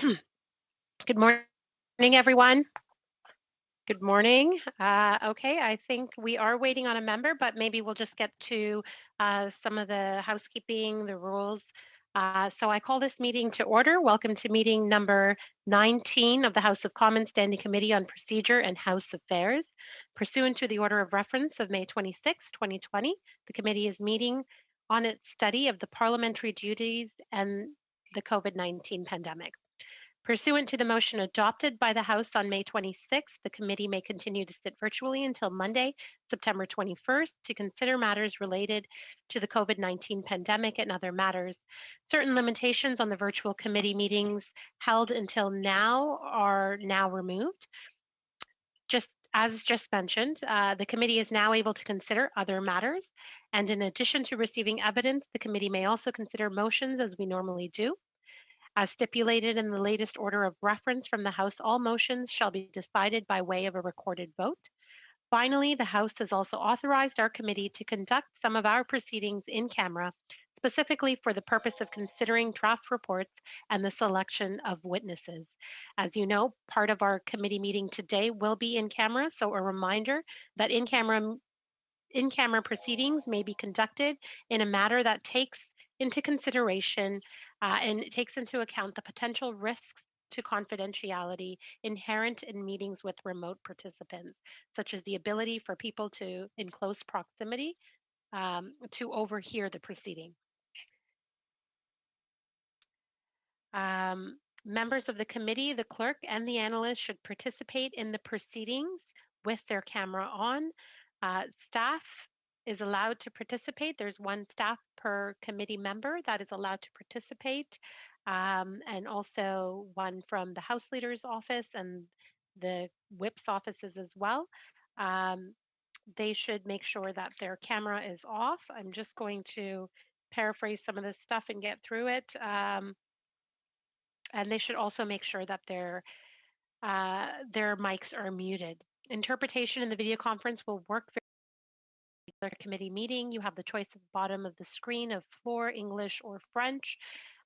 Good morning, everyone. Good morning. Okay, I think we are waiting on a member, but maybe we'll just get to some of the housekeeping, the rules. So I call this meeting to order. Welcome to meeting number 19 of the House of Commons Standing Committee on Procedure and House Affairs. Pursuant to the order of reference of May 26, 2020, the committee is meeting on its study of the parliamentary duties and the COVID-19 pandemic. Pursuant to the motion adopted by the House on May 26th, the committee may continue to sit virtually until Monday, September 21st, to consider matters related to the COVID-19 pandemic and other matters. Certain limitations on the virtual committee meetings held until now are now removed. Just mentioned, the committee is now able to consider other matters. And in addition to receiving evidence, the committee may also consider motions as we normally do. As stipulated in the latest order of reference from the House, all motions shall be decided by way of a recorded vote. Finally, the House has also authorized our committee to conduct some of our proceedings in camera, specifically for the purpose of considering draft reports and the selection of witnesses. As you know, part of our committee meeting today will be in camera, so a reminder that in-camera proceedings may be conducted in a manner that takes into consideration and it takes into account the potential risks to confidentiality inherent in meetings with remote participants, such as the ability for people to, in close proximity, to overhear the proceeding. Members of the committee, the clerk, and the analyst should participate in the proceedings with their camera on. Staff is allowed to participate. There's one staff per committee member that is allowed to participate, and also one from the House Leader's office and the whip's offices as well. They should make sure that their camera is off. I'm just going to paraphrase some of this stuff and get through it. And they should also make sure that their mics are muted. Interpretation in the video conference will work very committee meeting. You have the choice at the bottom of the screen of floor, English, or French.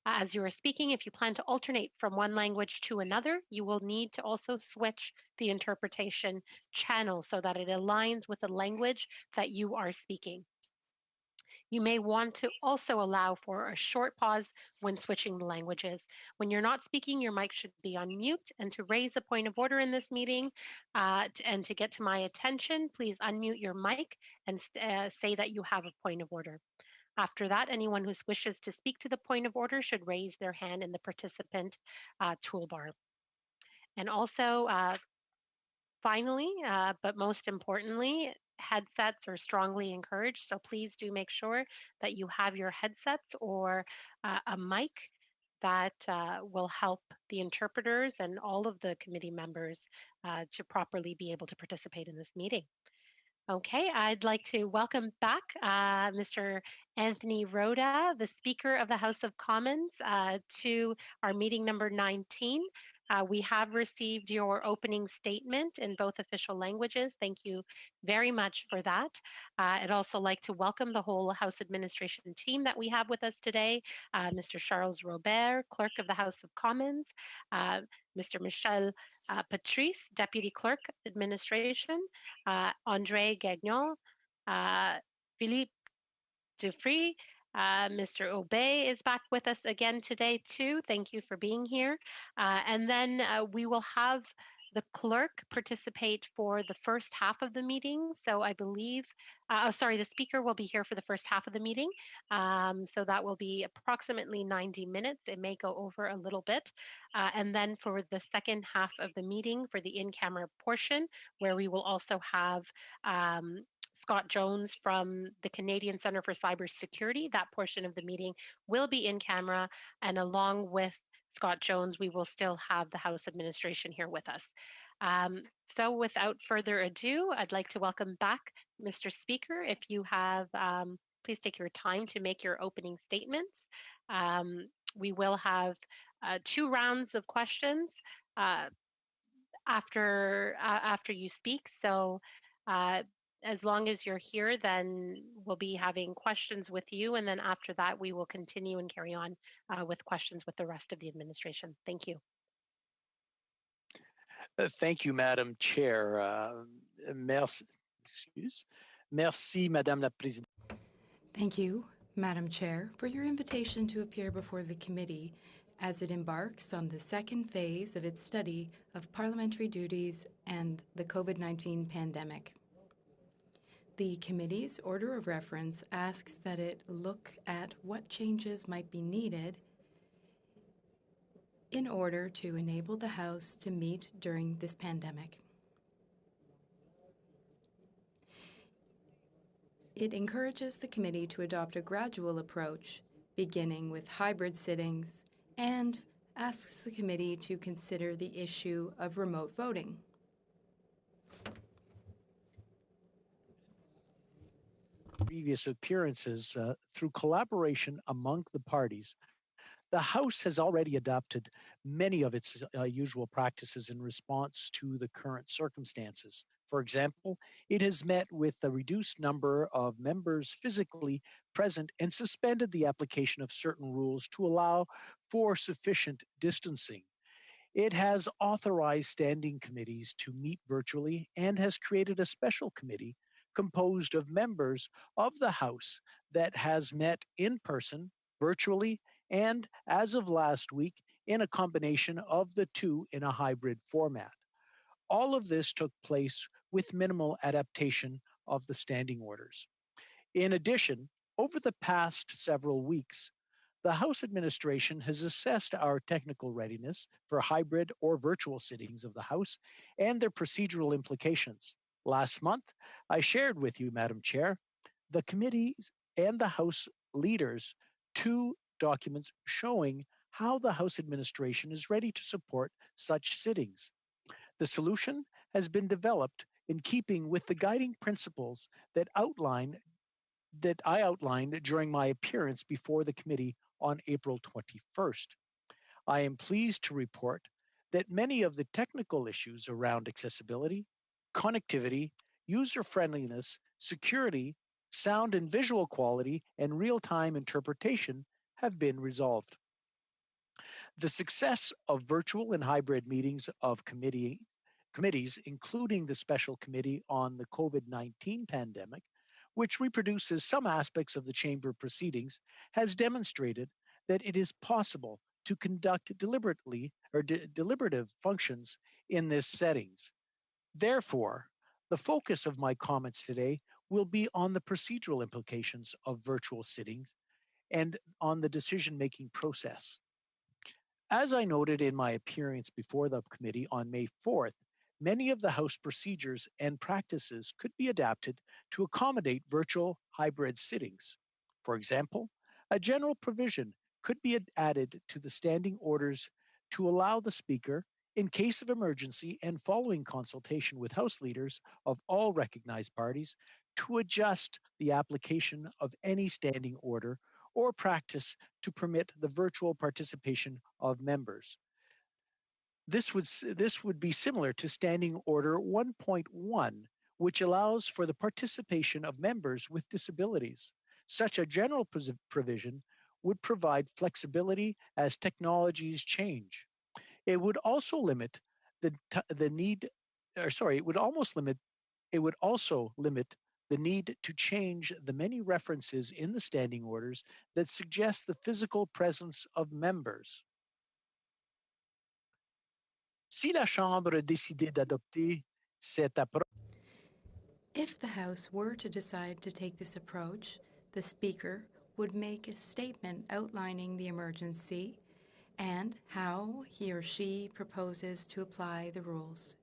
As you are speaking, if you plan to alternate from one language to another, you will need to also switch the interpretation channel so that it aligns with the language that you are speaking. You may want to also allow for a short pause when switching the languages. When you're not speaking, your mic should be on mute. And to raise a point of order in this meeting and to get to my attention, please unmute your mic and say that you have a point of order. After that, anyone who wishes to speak to the point of order should raise their hand in the participant toolbar. And also, finally, but most importantly, headsets are strongly encouraged. So please do make sure that you have your headsets or a mic that will help the interpreters and all of the committee members to properly be able to participate in this meeting. Okay, I'd like to welcome back Mr. Anthony Rota, the Speaker of the House of Commons, to our meeting number 19. We have received your opening statement in both official languages. Thank you very much for that. I'd also like to welcome the whole House administration team that we have with us today. Mr. Charles Robert, Clerk of the House of Commons, Mr. Michel Patrice, Deputy Clerk Administration, André Gagnon, Philippe Dufry, Mr. Obey is back with us again today too. Thank you for being here. And then we will have the clerk participate for the first half of the meeting. So I believe, the speaker will be here for the first half of the meeting. So that will be approximately 90 minutes. It may go over a little bit. And then for the second half of the meeting, for the in-camera portion, where we will also have Scott Jones from the Canadian Centre for Cybersecurity. That portion of the meeting will be in camera, and along with Scott Jones, we will still have the House administration here with us. So without further ado, I'd like to welcome back Mr. Speaker. If you have, please take your time to make your opening statements. We will have 2 rounds of questions after you speak. So as long as you're here, then we'll be having questions with you. And then after that, we will continue and carry on with questions with the rest of the administration. Thank you. Thank you, Madam Chair. Merci, Madame la Présidente. Thank you, Madam Chair, for your invitation to appear before the committee as it embarks on the second phase of its study of parliamentary duties and the COVID-19 pandemic. The committee's order of reference asks that it look at what changes might be needed in order to enable the House to meet during this pandemic. It encourages the committee to adopt a gradual approach, beginning with hybrid sittings, and asks the committee to consider the issue of remote voting. Previous appearances, through collaboration among the parties, the House has already adopted many of its usual practices in response to the current circumstances. For example, it has met with a reduced number of members physically present and suspended the application of certain rules to allow for sufficient distancing. It has authorized standing committees to meet virtually and has created a special committee composed of members of the House that has met in person, virtually, and as of last week, in a combination of the two in a hybrid format. All of this took place with minimal adaptation of the standing orders. In addition, over the past several weeks, the House administration has assessed our technical readiness for hybrid or virtual sittings of the House and their procedural implications. Last month, I shared with you, Madam Chair, the committees and the House leaders two documents showing how the House administration is ready to support such sittings. The solution has been developed in keeping with the guiding principles that I outlined during my appearance before the committee on April 21st. I am pleased to report that many of the technical issues around accessibility, connectivity, user friendliness, security, sound and visual quality, and real-time interpretation have been resolved. The success of virtual and hybrid meetings of committees, including the Special Committee on the COVID-19 pandemic, which reproduces some aspects of the Chamber proceedings, has demonstrated that it is possible to conduct deliberative functions in this settings. Therefore, the focus of my comments today will be on the procedural implications of virtual sittings and on the decision-making process. As I noted in my appearance before the committee on May 4th, many of the House procedures and practices could be adapted to accommodate virtual hybrid sittings. For example, a general provision could be added to the standing orders to allow the Speaker, in case of emergency and following consultation with House leaders of all recognized parties, to adjust the application of any standing order or practice to permit the virtual participation of members. This would be similar to Standing Order 1.1, which allows for the participation of members with disabilities. Such a general provision would provide flexibility as technologies change. It would also limit the need, or sorry, it would also limit the need to change the many references in the standing orders that suggest the physical presence of members. Si la Chambre décidait d'adopter cette approche, If the House were to decide to take this approach, the Speaker would make a statement outlining the emergency and how he or she proposes to apply the rules.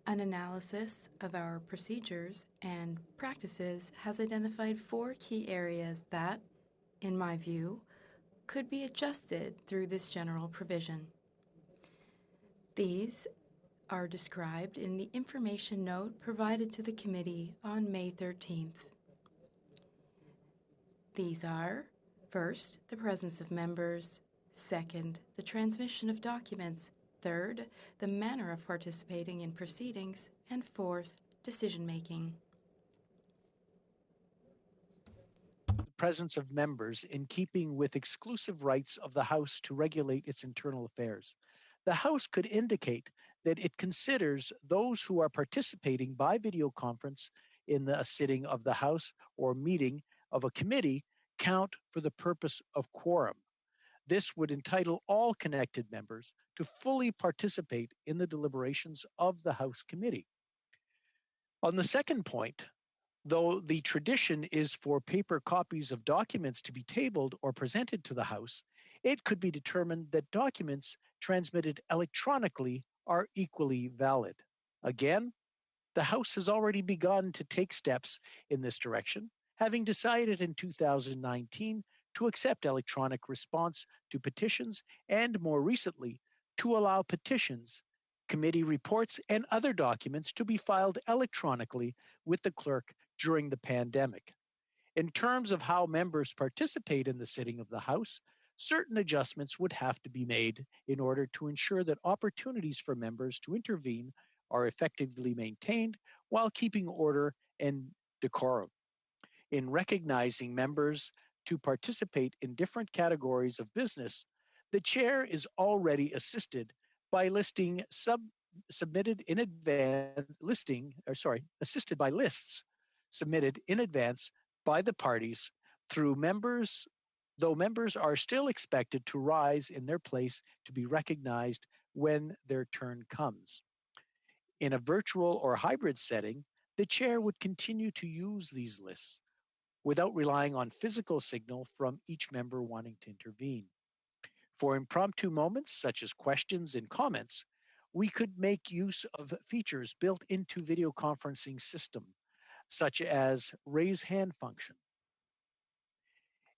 An analysis of our procedures and practices has identified 4 key areas that, in my view, could be adjusted through this general provision. These are described in the information note provided to the committee on May 13th. These are, first, the presence of members, second, the transmission of documents, third, the manner of participating in proceedings, and fourth, decision-making. the presence of members in keeping with exclusive rights of the House to regulate its internal affairs. The House could indicate that it considers those who are participating by video conference in a sitting of the House or meeting of a committee count for the purpose of quorum. This would entitle all connected members to fully participate in the deliberations of the House committee. On the second point, though the tradition is for paper copies of documents to be tabled or presented to the House, it could be determined that documents transmitted electronically are equally valid. Again, the House has already begun to take steps in this direction, having decided in 2019 to accept electronic response to petitions and more recently to allow petitions, committee reports, and other documents to be filed electronically with the clerk during the pandemic. In terms of how members participate in the sitting of the House, certain adjustments would have to be made in order to ensure that opportunities for members to intervene are effectively maintained while keeping order and decorum. In recognizing members to participate in different categories of business, the chair is already assisted by submitted in advance assisted by lists submitted in advance by the parties through members, though members are still expected to rise in their place to be recognized when their turn comes. In a virtual or hybrid setting, the chair would continue to use these lists without relying on physical signal from each member wanting to intervene. For impromptu moments, such as questions and comments, we could make use of features built into video conferencing system, such as raise hand function.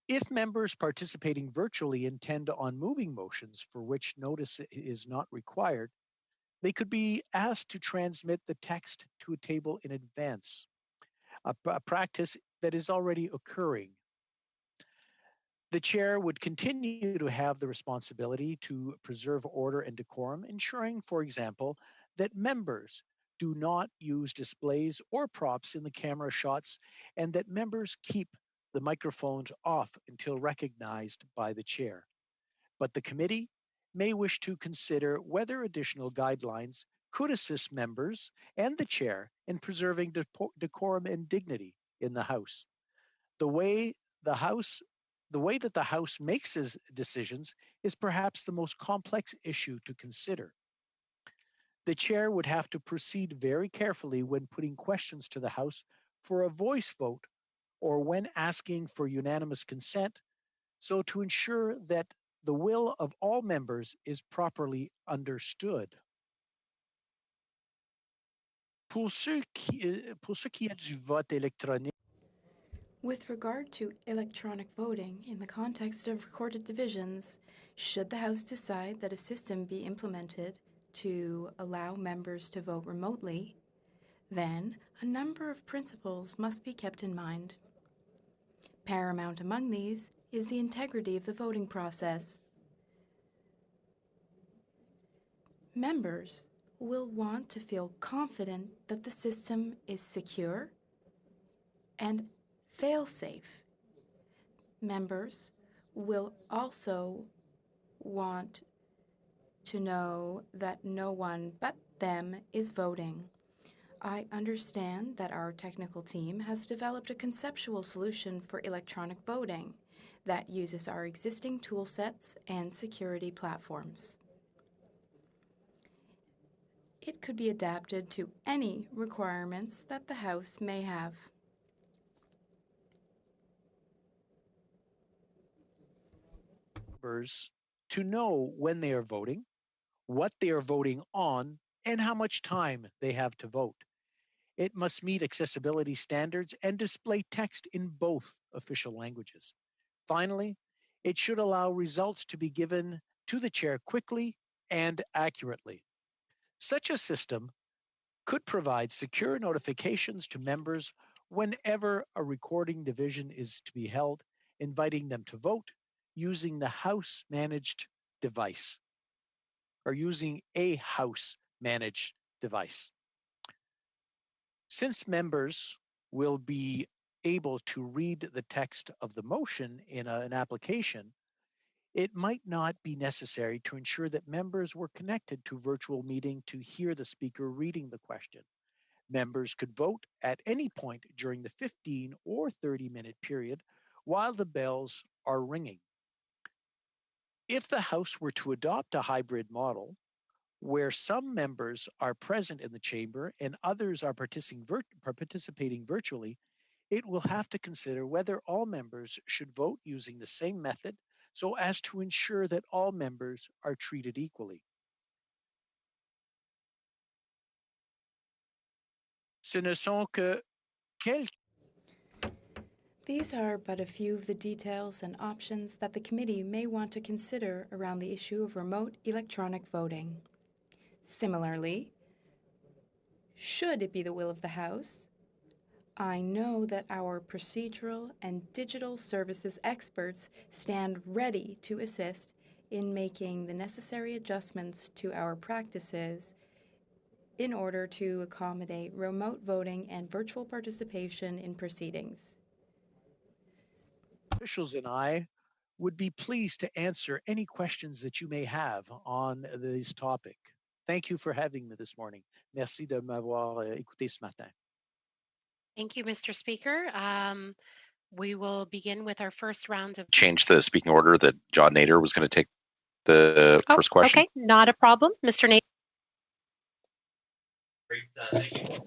If members participating virtually intend on moving motions for which notice is not required, they could be asked to transmit the text to a table in advance, a practice that is already occurring. The chair would continue to have the responsibility to preserve order and decorum, ensuring, for example, that members do not use displays or props in the camera shots and that members keep the microphones off until recognized by the chair. But the committee may wish to consider whether additional guidelines could assist members and the chair in preserving decorum and dignity in the House. The way that the House makes its decisions is perhaps the most complex issue to consider. The chair would have to proceed very carefully when putting questions to the House for a voice vote or when asking for unanimous consent, so to ensure that the will of all members is properly understood. Pour ce qui est du vote électronique, With regard to electronic voting in the context of recorded divisions, should the House decide that a system be implemented to allow members to vote remotely, then a number of principles must be kept in mind. Paramount among these is the integrity of the voting process. Members will want to feel confident that the system is secure and fail-safe. Members will also want to know that no one but them is voting. I understand that our technical team has developed a conceptual solution for electronic voting that uses our existing tool sets and security platforms. It could be adapted to any requirements that the House may have. members to know when they are voting, what they are voting on, and how much time they have to vote. It must meet accessibility standards and display text in both official languages. Finally, it should allow results to be given to the chair quickly and accurately. Such a system could provide secure notifications to members whenever a recording division is to be held, inviting them to vote using the House managed device or using a House managed device. Since members will be able to read the text of the motion in an application, it might not be necessary to ensure that members were connected to virtual meeting to hear the speaker reading the question. Members could vote at any point during the 15 or 30-minute period while the bells are ringing. If the House were to adopt a hybrid model, where some members are present in the chamber and others are participating virtually, it will have to consider whether all members should vote using the same method so as to ensure that all members are treated equally. Ce ne sont que quelques. These are but a few of the details and options that the committee may want to consider around the issue of remote electronic voting. Similarly, should it be the will of the House, I know that our procedural and digital services experts stand ready to assist in making the necessary adjustments to our practices in order to accommodate remote voting and virtual participation in proceedings. Officials and I would be pleased to answer any questions that you may have on this topic. Thank you for having me this morning. Merci de m'avoir écouté ce matin. Thank you, Mr. Speaker. We will begin with our first round of... Change the speaking order that John Nader was going to take the first question. Okay, not a problem. Mr. Nader. Great, thank you.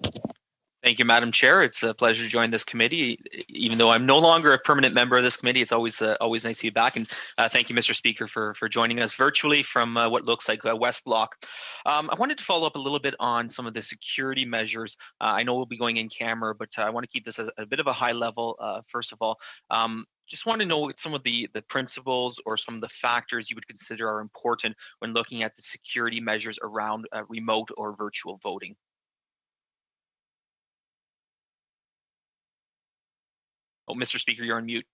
Thank you, Madam Chair. It's a pleasure to join this committee. Even though I'm no longer a permanent member of this committee, it's always nice to be back. And thank you, Mr. Speaker, for joining us virtually from what looks like West Block. I wanted to follow up a little bit on some of the security measures. I know we'll be going in camera, but I want to keep this at a bit of a high level. First of all, just want to know some of the principles or some of the factors you would consider are important when looking at the security measures around remote or virtual voting. Oh, Mr. Speaker, you're on mute.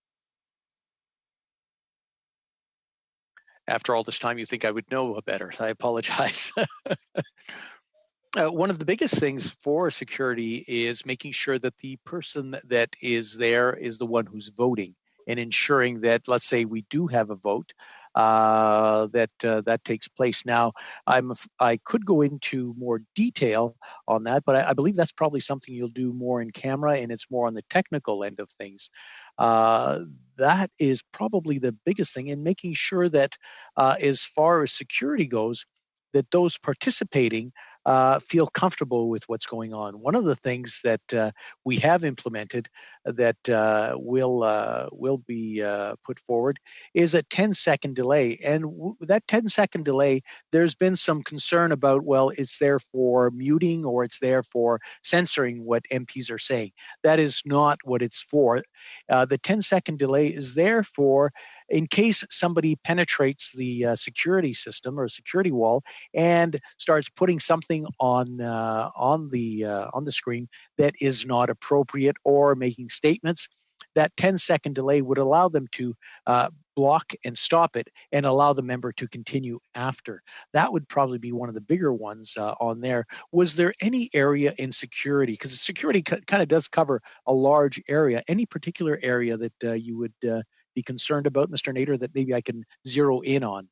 After all this time, you think I would know better. I apologize. One of the biggest things for security is making sure that the person that is there is the one who's voting, and ensuring that, let's say we do have a vote, that takes place. Now, I could go into more detail on that, but I believe that's probably something you'll do more in camera, and it's more on the technical end of things. That is probably the biggest thing in making sure that as far as security goes, that those participating feel comfortable with what's going on. One of the things that we have implemented that will be put forward is a 10-second delay. And that 10-second delay, there's been some concern about, well, it's there for muting or it's there for censoring what MPs are saying. That is not what it's for. The 10-second delay is there for in case somebody penetrates the security system or security wall and starts putting something on the screen that is not appropriate or making statements. That 10-second delay would allow them to block and stop it and allow the member to continue after. That would probably be one of the bigger ones on there. Was there any area in security, because security kind of does cover a large area, any particular area that you would be concerned about, Mr. Nader, that maybe I can zero in on?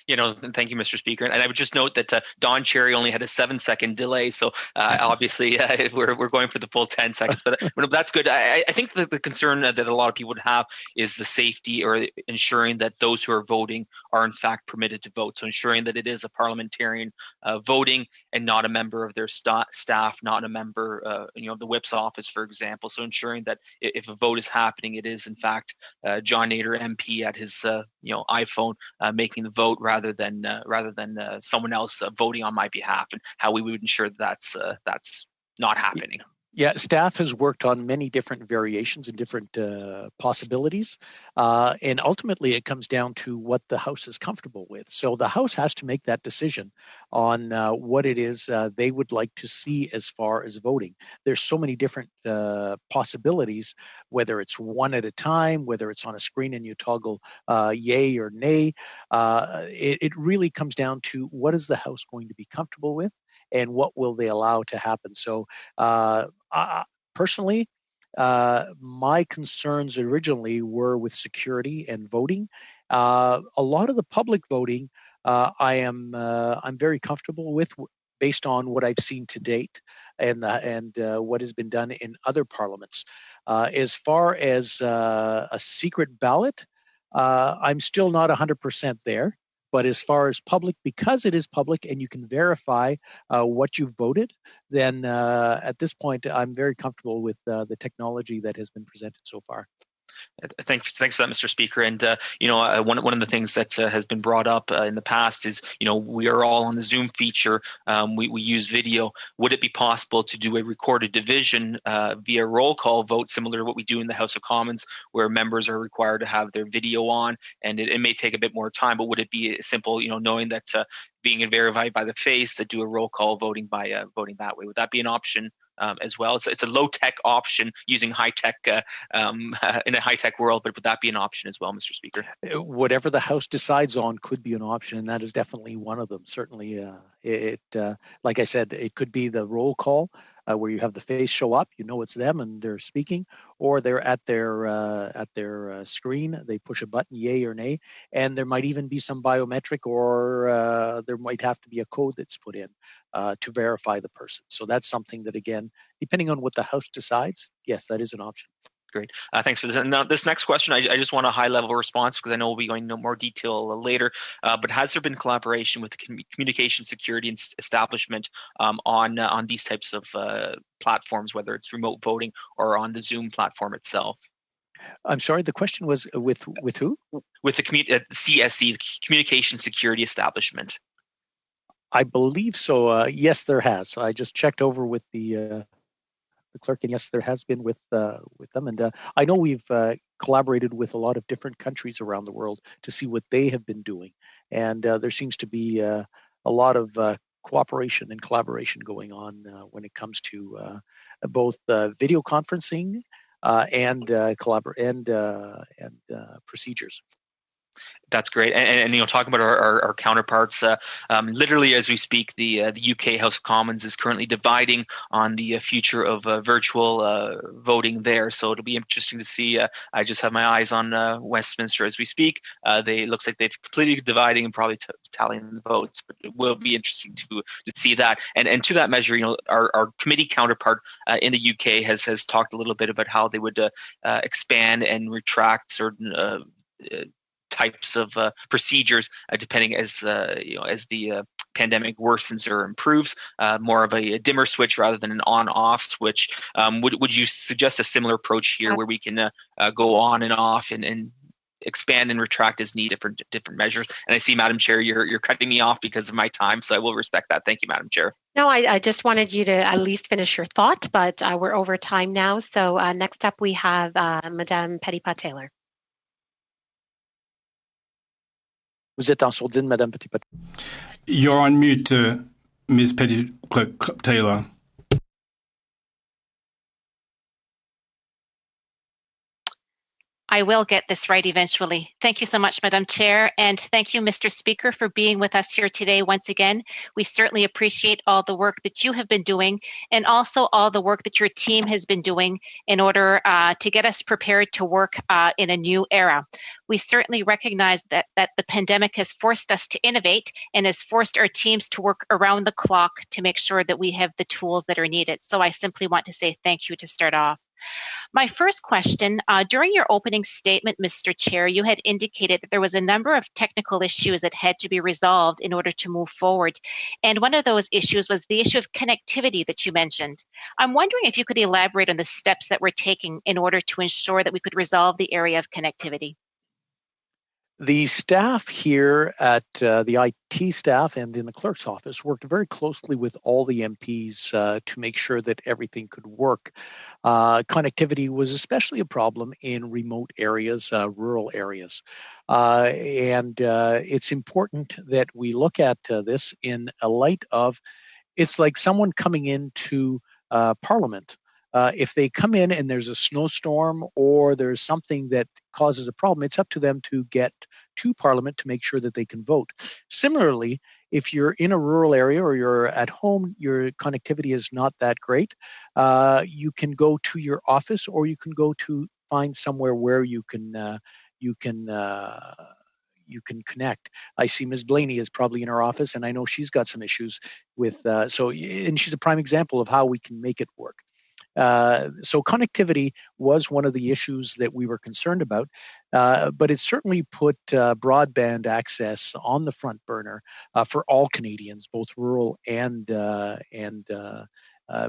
You know, thank you, Mr. Speaker. And I would just note that Don Cherry only had a 7-second delay. So obviously we're going for the full 10 seconds, but that's good. I think that the concern that a lot of people would have is the safety or ensuring that those who are voting are in fact permitted to vote. So ensuring that it is a parliamentarian voting and not a member of their staff, not a member, of the whip's office, for example. So ensuring that if a vote is happening, it is in fact John Nader MP at his iPhone making the vote rather than someone else voting on my behalf, and how we would ensure that's not happening. Yeah, staff has worked on many different variations and different possibilities, and ultimately it comes down to what the House is comfortable with. So the House has to make that decision on what it is they would like to see as far as voting. There's so many different possibilities, whether it's one at a time, whether it's on a screen and you toggle yay or nay. It really comes down to what is the House going to be comfortable with, and what will they allow to happen. So personally, my concerns originally were with security and voting, A lot of the public voting, I'm very comfortable with, based on what I've seen to date and what has been done in other parliaments. As far as a secret ballot, I'm still not 100% there. But as far as public, because it is public and you can verify what you've voted, then at this point, I'm very comfortable with the technology that has been presented so far. Thanks for that, Mr. Speaker. And one of the things that has been brought up in the past is, we are all on the Zoom feature. We use video. Would it be possible to do a recorded division via roll call vote, similar to what we do in the House of Commons, where members are required to have their video on, and it may take a bit more time, but would it be simple, knowing that being verified by the face, to do a roll call voting by voting that way? Would that be an option? As well, it's a low-tech option using high-tech in a high-tech world, but would that be an option as well, Mr. Speaker? Whatever the House decides on could be an option, and that is definitely one of them. Certainly, like I said, it could be the roll call where you have the face show up, it's them and they're speaking, or they're at their screen. They push a button, yay or nay, and there might even be some biometric, or there might have to be a code that's put in to verify the person. So that's something that, again, depending on what the House decides, yes, that is an option. Great. Thanks for this. And now this next question, I just want a high-level response, because I know we'll be going into more detail later. But has there been collaboration with the communication security establishment on these types of platforms, whether it's remote voting or on the Zoom platform itself? I'm sorry, the question was with who? With the CSE, the Communication Security Establishment. I believe so. Yes, there has. I just checked over with the clerk, and yes, there has been with them. And I know we've collaborated with a lot of different countries around the world to see what they have been doing. And there seems to be a lot of cooperation and collaboration going on when it comes to both video conferencing and procedures. That's great. And talking about our counterparts, literally as we speak, the UK House of Commons is currently dividing on the future of virtual voting there. So it'll be interesting to see. I just have my eyes on Westminster as we speak. Looks like they've completely dividing and probably tallying the votes, but it will be interesting to see that. And to that measure, our committee counterpart in the UK has talked a little bit about how they would expand and retract certain types of procedures depending as the pandemic worsens or improves, more of a dimmer switch rather than an on-off switch. Would you suggest a similar approach here, where we can go on and off and expand and retract as need different measures? And I see, Madam Chair, you're cutting me off because of my time, so I will respect that. Thank you, Madam Chair. No, I just wanted you to at least finish your thought, but we're over time now. So next up we have Madame Petitpas-Taylor. Vous êtes en sourdine, Madame Petitpas. You're on mute, Ms. Petitpas-Taylor. I will get this right eventually. Thank you so much, Madam Chair, and thank you, Mr. Speaker, for being with us here today once again. We certainly appreciate all the work that you have been doing, and also all the work that your team has been doing in order to get us prepared to work in a new era. We certainly recognize that the pandemic has forced us to innovate and has forced our teams to work around the clock to make sure that we have the tools that are needed. So I simply want to say thank you to start off. My first question, during your opening statement, Mr. Chair, you had indicated that there was a number of technical issues that had to be resolved in order to move forward. And one of those issues was the issue of connectivity that you mentioned. I'm wondering if you could elaborate on the steps that we're taking in order to ensure that we could resolve the area of connectivity. The staff here at the IT staff and in the clerk's office worked very closely with all the MPs to make sure that everything could work. Connectivity was especially a problem in remote areas, rural areas. And it's important that we look at this in a light of, it's like someone coming into Parliament. If they come in and there's a snowstorm or there's something that causes a problem, it's up to them to get to Parliament to make sure that they can vote. Similarly, if you're in a rural area or you're at home, your connectivity is not that great, you can go to your office, or you can go to find somewhere where you can you can connect. I see Ms. Blaney is probably in her office, and I know she's got some issues with, and she's a prime example of how we can make it work. So connectivity was one of the issues that we were concerned about, but it certainly put broadband access on the front burner for all Canadians, both rural and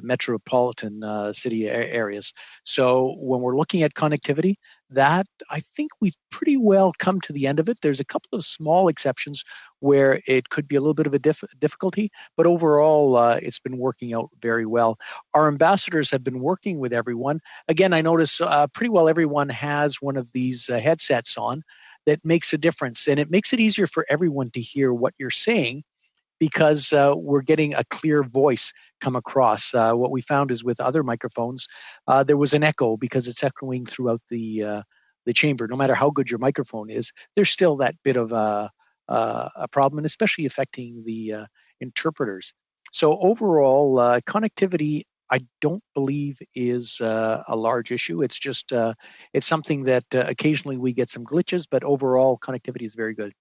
metropolitan city areas. So when we're looking at connectivity, that I think we've pretty well come to the end of it. There's a couple of small exceptions where it could be a little bit of a difficulty, but overall it's been working out very well. Our ambassadors have been working with everyone. Again, I notice pretty well everyone has one of these headsets on that makes a difference, and it makes it easier for everyone to hear what you're saying, because we're getting a clear voice come across. What we found is with other microphones, there was an echo because it's echoing throughout the chamber. No matter how good your microphone is, there's still that bit of a problem, and especially affecting the interpreters. So overall, connectivity, I don't believe is a large issue. It's just it's something that occasionally we get some glitches, but overall connectivity is very good.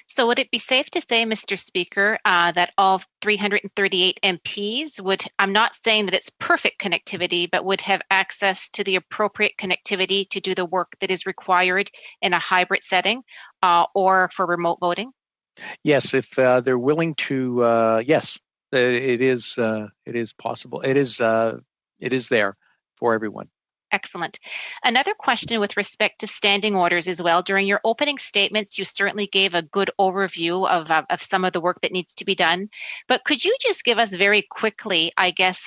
So would it be safe to say, Mr. Speaker, that all 338 MPs would, I'm not saying that it's perfect connectivity, but would have access to the appropriate connectivity to do the work that is required in a hybrid setting or for remote voting? Yes, if they're willing to, yes, it is possible. It is there for everyone. Excellent. Another question with respect to standing orders as well. During your opening statements, you certainly gave a good overview of some of the work that needs to be done. But could you just give us very quickly, I guess,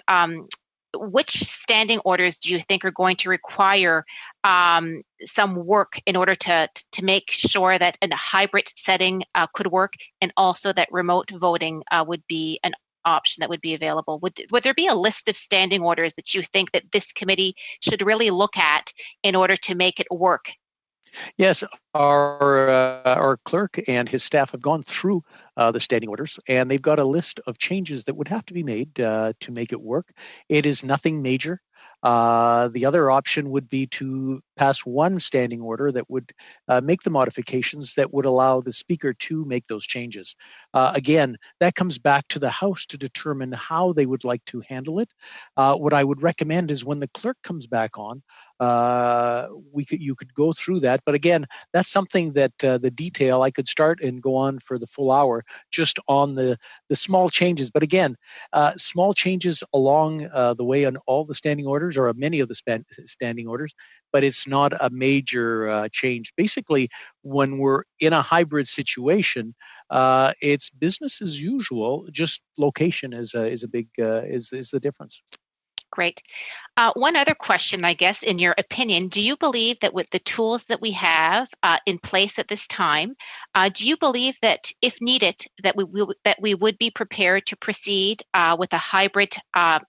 which standing orders do you think are going to require some work in order to make sure that a hybrid setting could work, and also that remote voting would be an option that would be available? Would there be a list of standing orders that you think that this committee should really look at in order to make it work? Yes, our clerk and his staff have gone through the standing orders, and they've got a list of changes that would have to be made to make it work. It is nothing major. The other option would be to pass one standing order that would make the modifications that would allow the speaker to make those changes. Again, that comes back to the House to determine how they would like to handle it. What I would recommend is when the clerk comes back on, you could go through that. But again, that's something that the detail, I could start and go on for the full hour just on the small changes. But again, small changes along the way on all the standing orders, or many of the standing orders, but it's not a major change. Basically, when we're in a hybrid situation, it's business as usual. Just location is a big is the difference. Great. One other question, I guess, in your opinion, do you believe that with the tools that we have in place at this time, do you believe that if needed, that we would be prepared to proceed with a hybrid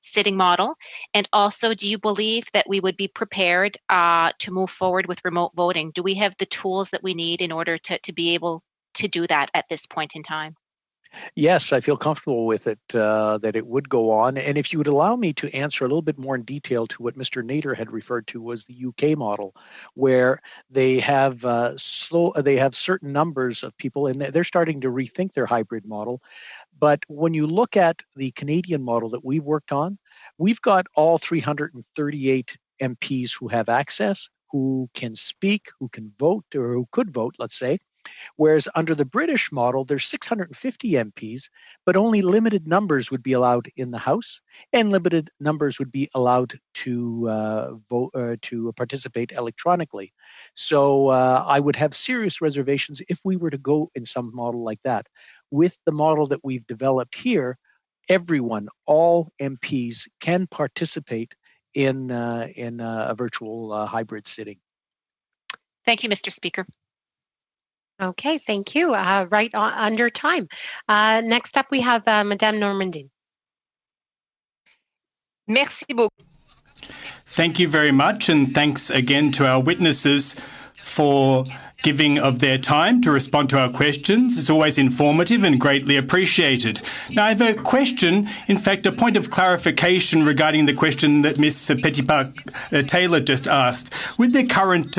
sitting model? And also, do you believe that we would be prepared to move forward with remote voting? Do we have the tools that we need in order to be able to do that at this point in time? Yes, I feel comfortable with it, that it would go on. And if you would allow me to answer a little bit more in detail to what Mr. Nader had referred to was the UK model, where they have certain numbers of people, and they're starting to rethink their hybrid model. But when you look at the Canadian model that we've worked on, we've got all 338 MPs who have access, who can speak, who can vote, or who could vote, let's say. Whereas under the British model, there's 650 MPs, but only limited numbers would be allowed in the House, and limited numbers would be allowed to vote to participate electronically. So I would have serious reservations if we were to go in some model like that. With the model that we've developed here, everyone, all MPs, can participate in a virtual hybrid sitting. Thank you, Mr. Speaker. Okay, thank you. Right under time. Next up, we have Madame Normandin. Merci beaucoup. Thank you very much, and thanks again to our witnesses for giving of their time to respond to our questions. It's always informative and greatly appreciated. Now, I have a question, in fact, a point of clarification regarding the question that Ms. Petitpas-Taylor just asked. With the current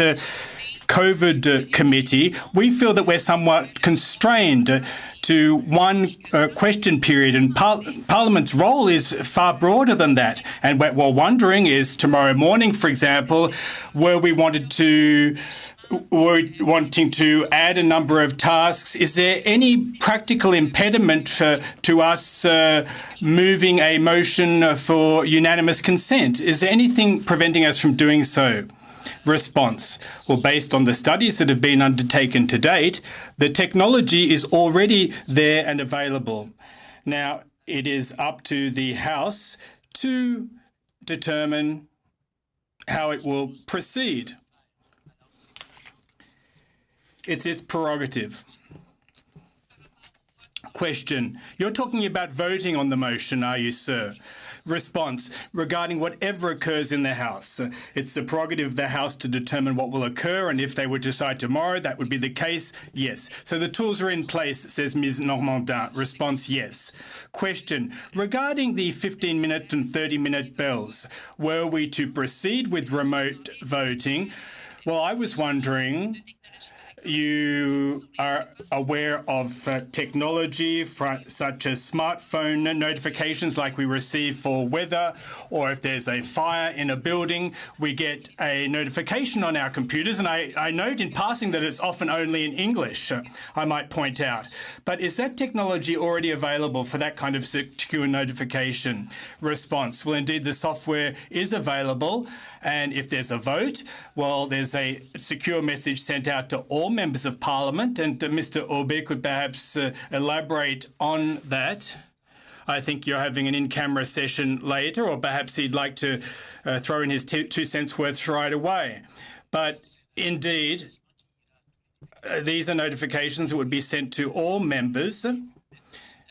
COVID committee, we feel that we're somewhat constrained to one question period, and Parliament's role is far broader than that. And what we're wondering is, tomorrow morning, for example, we're wanting to add a number of tasks. Is there any practical impediment to us moving a motion for unanimous consent? Is there anything preventing us from doing so? Response. Well, based on the studies that have been undertaken to date, the technology is already there and available. Now, it is up to the House to determine how it will proceed. It's its prerogative. Question. You're talking about voting on the motion, are you, sir? Response. Regarding whatever occurs in the House. It's the prerogative of the House to determine what will occur, and if they would decide tomorrow that would be the case, yes. So the tools are in place, says Ms. Normandin. Response, yes. Question. Regarding the 15-minute and 30-minute bells, were we to proceed with remote voting? Well, I was wondering, you are aware of technology such as smartphone notifications like we receive for weather, or if there's a fire in a building, we get a notification on our computers. And I note in passing that it's often only in English, I might point out. But is that technology already available for that kind of secure notification? Response. Well, indeed, the software is available. And if there's a vote, well, there's a secure message sent out to all members of Parliament, and Mr. Aubé could perhaps elaborate on that. I think you're having an in-camera session later, or perhaps he'd like to throw in his 2 cents worth right away. But indeed, these are notifications that would be sent to all members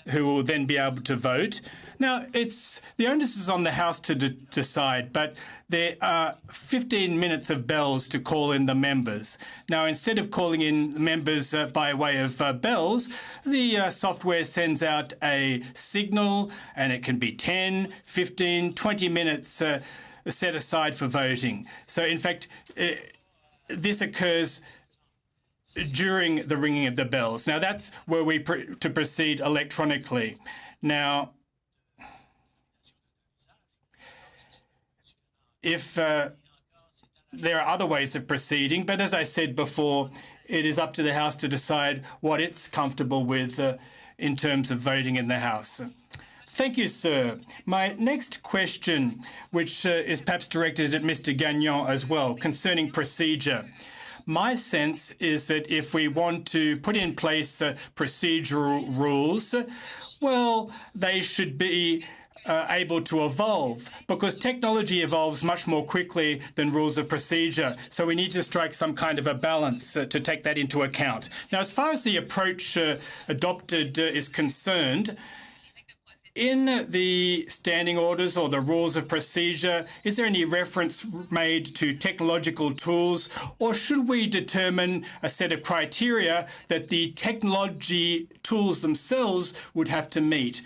who will then be able to vote. Now, the onus is on the House to decide, but there are 15 minutes of bells to call in the members. Now, instead of calling in members by way of bells, the software sends out a signal, and it can be 10, 15, 20 minutes set aside for voting. So, in fact, this occurs during the ringing of the bells. Now, that's where we to proceed electronically. Now, if there are other ways of proceeding, but as I said before, it is up to the House to decide what it's comfortable with in terms of voting in the House. Thank you, sir. My next question, which is perhaps directed at Mr. Gagnon as well, concerning procedure. My sense is that if we want to put in place procedural rules, well, they should be able to evolve, because technology evolves much more quickly than rules of procedure. So we need to strike some kind of a balance to take that into account. Now, as far as the approach adopted is concerned, in the standing orders or the rules of procedure, is there any reference made to technological tools, or should we determine a set of criteria that the technology tools themselves would have to meet?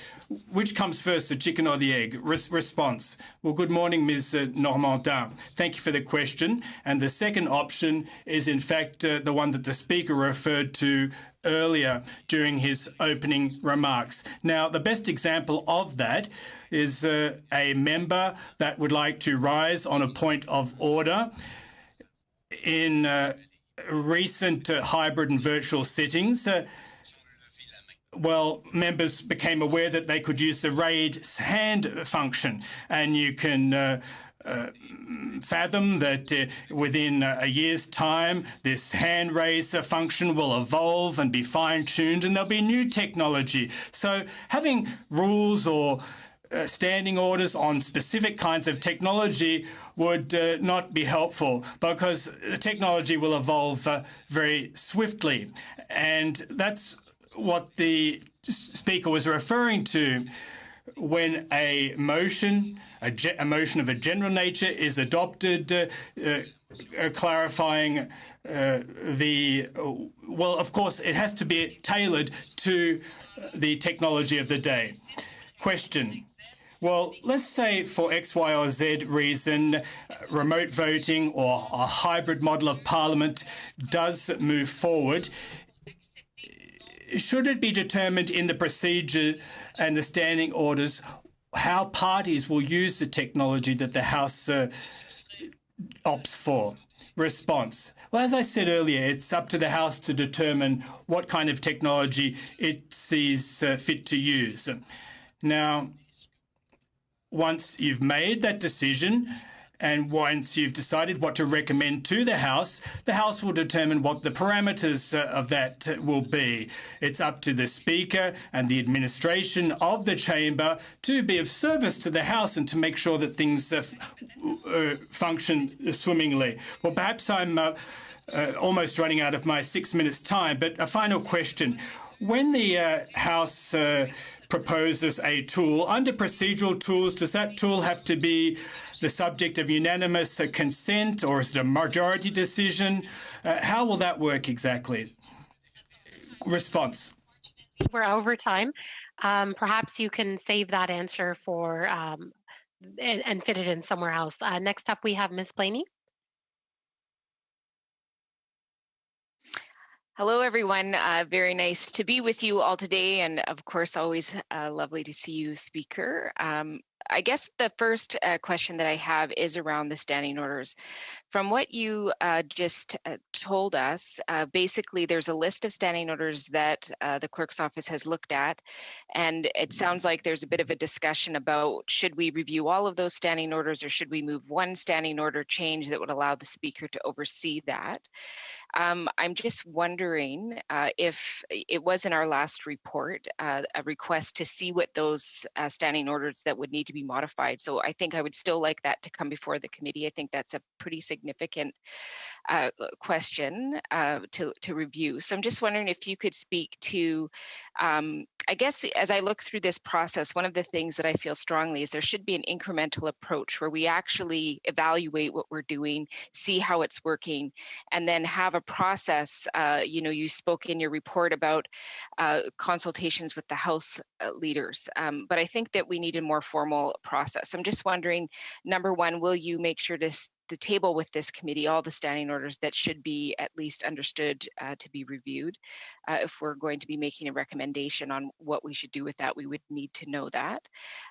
Which comes first, the chicken or the egg? Response. Well, good morning, Ms. Normandin. Thank you for the question. And the second option is, in fact, the one that the Speaker referred to earlier during his opening remarks. Now, the best example of that is a member that would like to rise on a point of order. In recent hybrid and virtual sittings, well, members became aware that they could use the raised hand function, and you can fathom that within a year's time, this hand raise function will evolve and be fine-tuned, and there'll be new technology. So having rules or standing orders on specific kinds of technology would not be helpful, because the technology will evolve very swiftly. And that's what the Speaker was referring to when a motion of a general nature is adopted, clarifying well, of course, it has to be tailored to the technology of the day. Question. Well, let's say for X, Y, or Z reason, remote voting or a hybrid model of parliament does move forward. Should it be determined in the procedure and the standing orders how parties will use the technology that the House opts for? Response. Well, as I said earlier, it's up to the House to determine what kind of technology it sees fit to use. Now, once you've made that decision and once you've decided what to recommend to the House will determine what the parameters of that will be. It's up to the Speaker and the administration of the chamber to be of service to the House and to make sure that things function swimmingly. Well, perhaps I'm almost running out of my 6 minutes' time, but a final question. When the House proposes a tool, under procedural tools, does that tool have to be the subject of unanimous consent, or is it a majority decision? How will that work exactly? Response. We're over time. Perhaps you can save that answer for and fit it in somewhere else. Next up, we have Ms. Blaney. Hello, everyone. Very nice to be with you all today. And of course, always lovely to see you, Speaker. I guess the first question that I have is around the standing orders. From what you just told us, basically there's a list of standing orders that the clerk's office has looked at, and it sounds like there's a bit of a discussion about should we review all of those standing orders or should we move one standing order change that would allow the Speaker to oversee that. I'm just wondering if it was in our last report, a request to see what those standing orders that would need to be modified. So I think I would still like that to come before the committee. I think that's a pretty significant question to review. So I'm just wondering if you could speak to, I guess as I look through this process, one of the things that I feel strongly is there should be an incremental approach where we actually evaluate what we're doing, see how it's working, and then have a process. You spoke in your report about consultations with the House leaders, but I think that we need a more formal process. I'm just wondering, number one, will you make sure to table with this committee all the standing orders that should be at least understood to be reviewed? If we're going to be making a recommendation on what we should do with that, we would need to know that.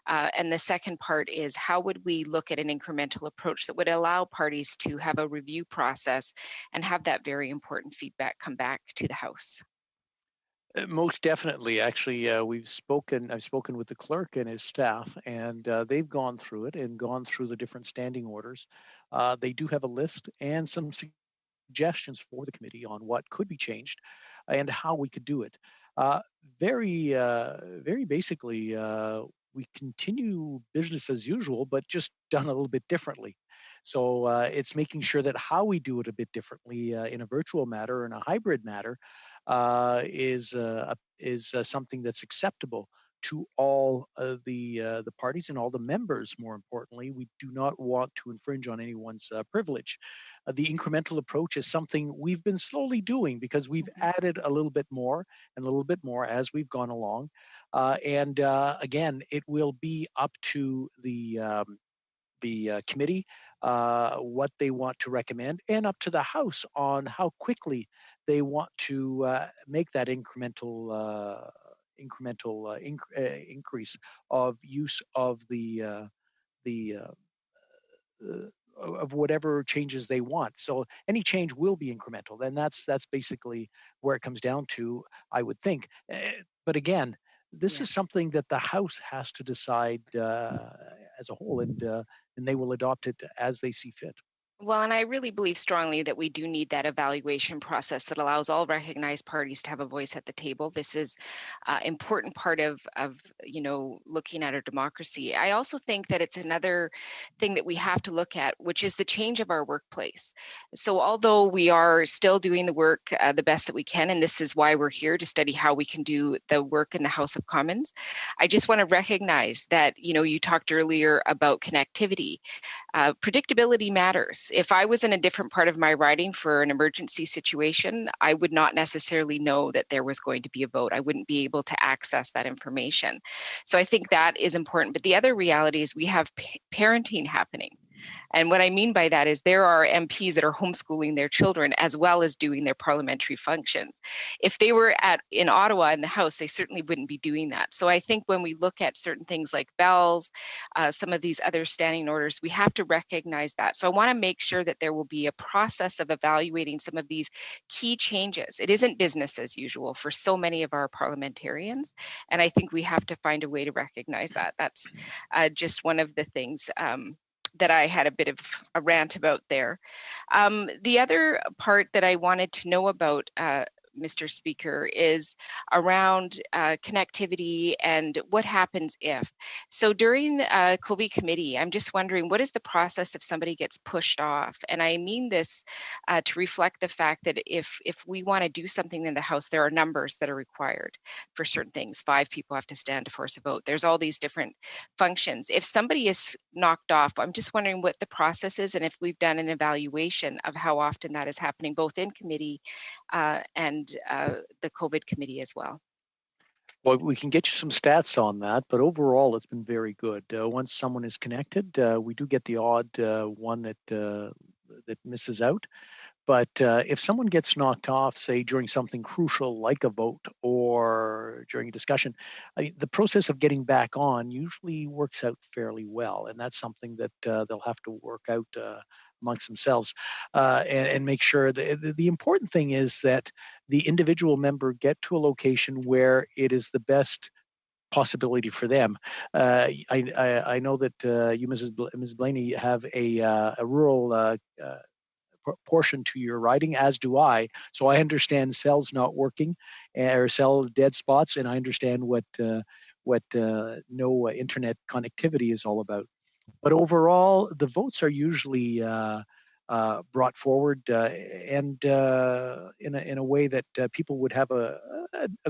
And the second part is, how would we look at an incremental approach that would allow parties to have a review process and have that very important feedback come back to the House? Most definitely. Actually, I've spoken with the clerk and his staff, and they've gone through it and gone through the different standing orders. They do have a list and some suggestions for the committee on what could be changed and how we could do it. Very basically, we continue business as usual, but just done a little bit differently. So it's making sure that how we do it a bit differently in a virtual matter, in a hybrid matter, is something that's acceptable to all the parties and all the members. More importantly, we do not want to infringe on anyone's privilege. The incremental approach is something we've been slowly doing because we've added a little bit more and a little bit more as we've gone along. And again, it will be up to the committee what they want to recommend, and up to the House on how quickly they want to make that incremental increase of use of of whatever changes they want. So any change will be incremental, and that's basically where it comes down to, I would think. But again, this is something that the House has to decide as a whole, and they will adopt it as they see fit. Well, and I really believe strongly that we do need that evaluation process that allows all recognized parties to have a voice at the table. This is an important part of looking at our democracy. I also think that it's another thing that we have to look at, which is the change of our workplace. So although we are still doing the work the best that we can, and this is why we're here to study how we can do the work in the House of Commons, I just want to recognize that, you talked earlier about connectivity. Predictability matters. votes. If I was in a different part of my riding for an emergency situation, I would not necessarily know that there was going to be a vote. I wouldn't be able to access that information. So I think that is important. But the other reality is we have parenting happening. And what I mean by that is there are MPs that are homeschooling their children as well as doing their parliamentary functions. If they were in Ottawa in the House, they certainly wouldn't be doing that. So I think when we look at certain things like bells, some of these other standing orders, we have to recognize that. So I want to make sure that there will be a process of evaluating some of these key changes. It isn't business as usual for so many of our parliamentarians. And I think we have to find a way to recognize that. That's just one of the things that I had a bit of a rant about there. The other part that I wanted to know about, Mr. Speaker, is around connectivity and what happens if. So during COVID committee, I'm just wondering, what is the process if somebody gets pushed off? And I mean this to reflect the fact that if we want to do something in the House, there are numbers that are required for certain things. 5 people have to stand to force a vote. There's all these different functions. If somebody is knocked off, I'm just wondering what the process is and if we've done an evaluation of how often that is happening, both in committee and the COVID committee as well. Well, we can get you some stats on that, but overall, it's been very good. Once someone is connected, we do get the odd one that misses out. But if someone gets knocked off, say during something crucial like a vote or during a discussion, the process of getting back on usually works out fairly well, and that's something that they'll have to work out amongst themselves and make sure. The important thing is that the individual member get to a location where it is the best possibility for them. I know that you, Mrs. Blaney, have a rural portion to your riding, as do I. So I understand cells not working or cell dead spots, and I understand what no internet connectivity is all about. But overall, the votes are usually brought forward and in a way that people would have a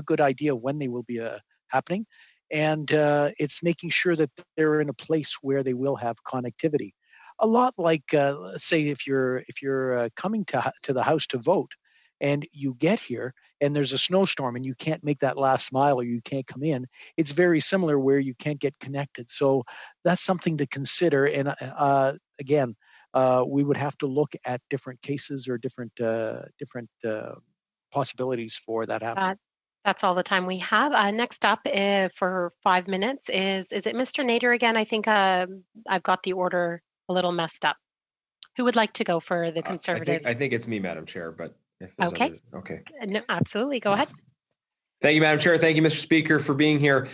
good idea when they will be happening, and it's making sure that they're in a place where they will have connectivity. A lot like, say, if you're coming to the House to vote, and you get here and there's a snowstorm and you can't make that last mile or you can't come in, it's very similar where you can't get connected. So that's something to consider. And again, we would have to look at different cases or different possibilities for that happening. That's all the time we have. Next up for 5 minutes is it Mr. Nader again? I think I've got the order a little messed up. Who would like to go for the Conservative? I think it's me, Madam Chair, but if okay. Others, okay. No, absolutely. Go ahead. Thank you, Madam Chair. Thank you, Mr. Speaker, for being here.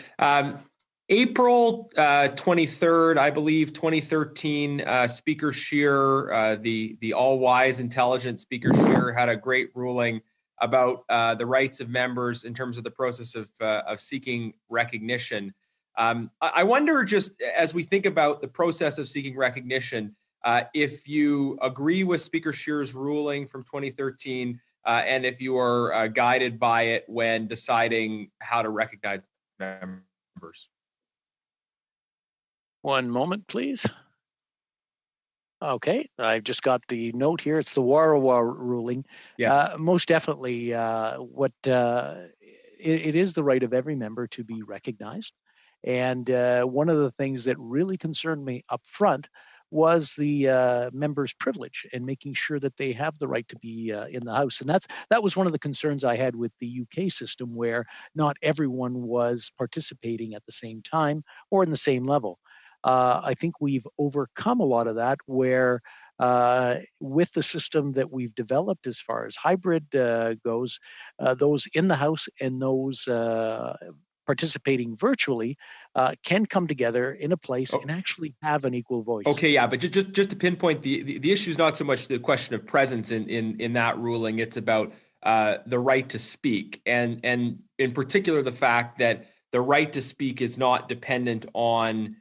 April 23rd, I believe, 2013, Speaker Scheer, the all-wise, intelligent Speaker Scheer, had a great ruling about the rights of members in terms of the process of seeking recognition. I wonder, just as we think about the process of seeking recognition, if you agree with Speaker Scheer's ruling from 2013, and if you are guided by it when deciding how to recognize members. One moment, please. Okay, I've just got the note here. It's the Warawa ruling. Yes. Most definitely, it is the right of every member to be recognized. And one of the things that really concerned me up front was the members' privilege and making sure that they have the right to be in the House. And that was one of the concerns I had with the UK system, where not everyone was participating at the same time or in the same level. I think we've overcome a lot of that, where with the system that we've developed as far as hybrid goes, those in the House and those participating virtually can come together in a place and actually have an equal voice. Okay, yeah, but just to pinpoint, the issue is not so much the question of presence in that ruling. It's about the right to speak, and in particular the fact that the right to speak is not dependent on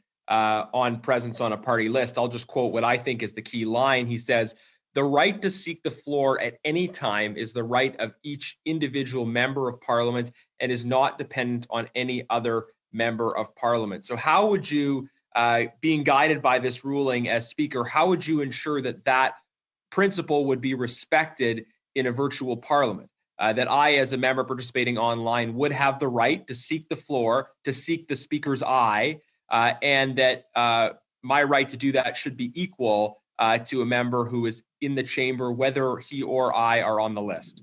presence on a party list. I'll just quote what I think is the key line. He says, "The right to seek the floor at any time is the right of each individual member of Parliament and is not dependent on any other member of Parliament." So how would you, being guided by this ruling as Speaker, how would you ensure that principle would be respected in a virtual parliament. That I, as a member participating online, would have the right to seek the floor, to seek the speaker's eye, and that my right to do that should be equal to a member who is in the chamber, whether he or I are on the list.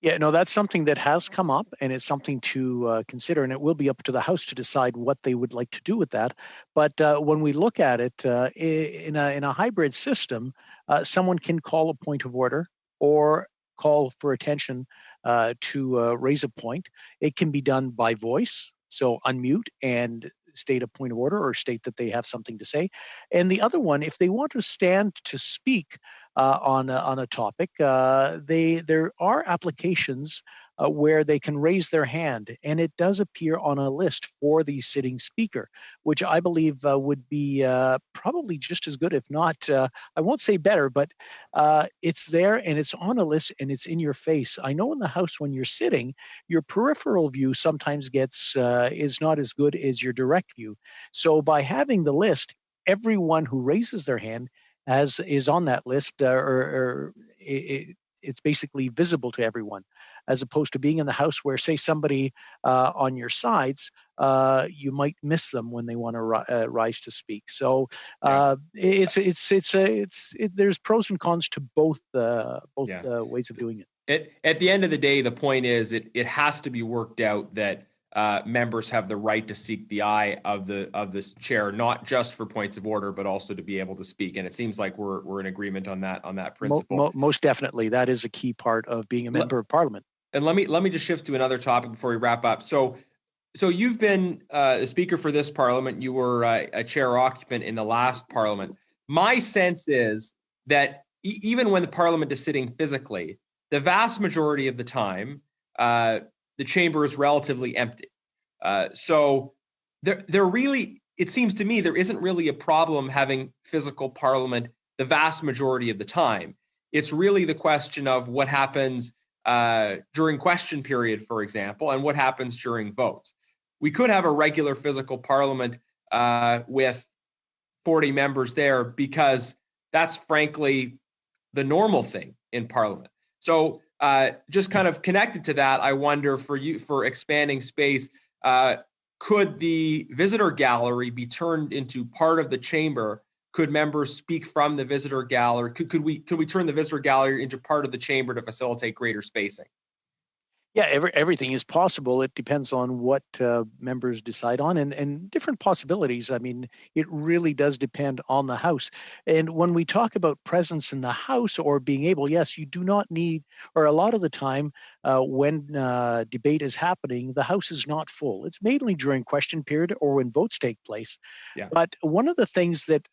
Yeah, no, that's something that has come up, and it's something to consider, and it will be up to the House to decide what they would like to do with that. But when we look at it in a hybrid system, someone can call a point of order or call for attention to raise a point. It can be done by voice, so unmute and state a point of order or state that they have something to say. And the other one, if they want to stand to speak on a topic, there are applications where they can raise their hand, and it does appear on a list for the sitting speaker, which I believe would be probably just as good, if not, I won't say better, but it's there and it's on a list and it's in your face. I know in the House when you're sitting, your peripheral view sometimes gets is not as good as your direct view. So by having the list, everyone who raises their hand as is on that list, it's basically visible to everyone, as opposed to being in the House where, say, somebody on your sides, you might miss them when they want to rise to speak. So there's pros and cons to both ways of doing it. At the end of the day, the point is it has to be worked out that members have the right to seek the eye of this chair, not just for points of order, but also to be able to speak. And it seems like we're in agreement on that principle. Most definitely, that is a key part of being a member of Parliament. And let me just shift to another topic before we wrap up. So you've been a speaker for this Parliament. You were a chair occupant in the last Parliament. My sense is that even when the Parliament is sitting physically, the vast majority of the time, the chamber is relatively empty. So there really, it seems to me, there isn't really a problem having physical Parliament the vast majority of the time. It's really the question of what happens during question period, for example, and what happens during votes. We could have a regular physical Parliament with 40 members there because that's frankly the normal thing in Parliament. So just kind of connected to that, I wonder for expanding space, could the visitor gallery be turned into part of the chamber? Could members speak from the visitor gallery? Could we turn the visitor gallery into part of the chamber to facilitate greater spacing? Yeah, everything is possible. It depends on what members decide on and different possibilities. I mean, it really does depend on the House. And when we talk about presence in the House or being able, yes, you do not need, or a lot of the time when debate is happening, the House is not full. It's mainly during question period or when votes take place. Yeah. But one of the things that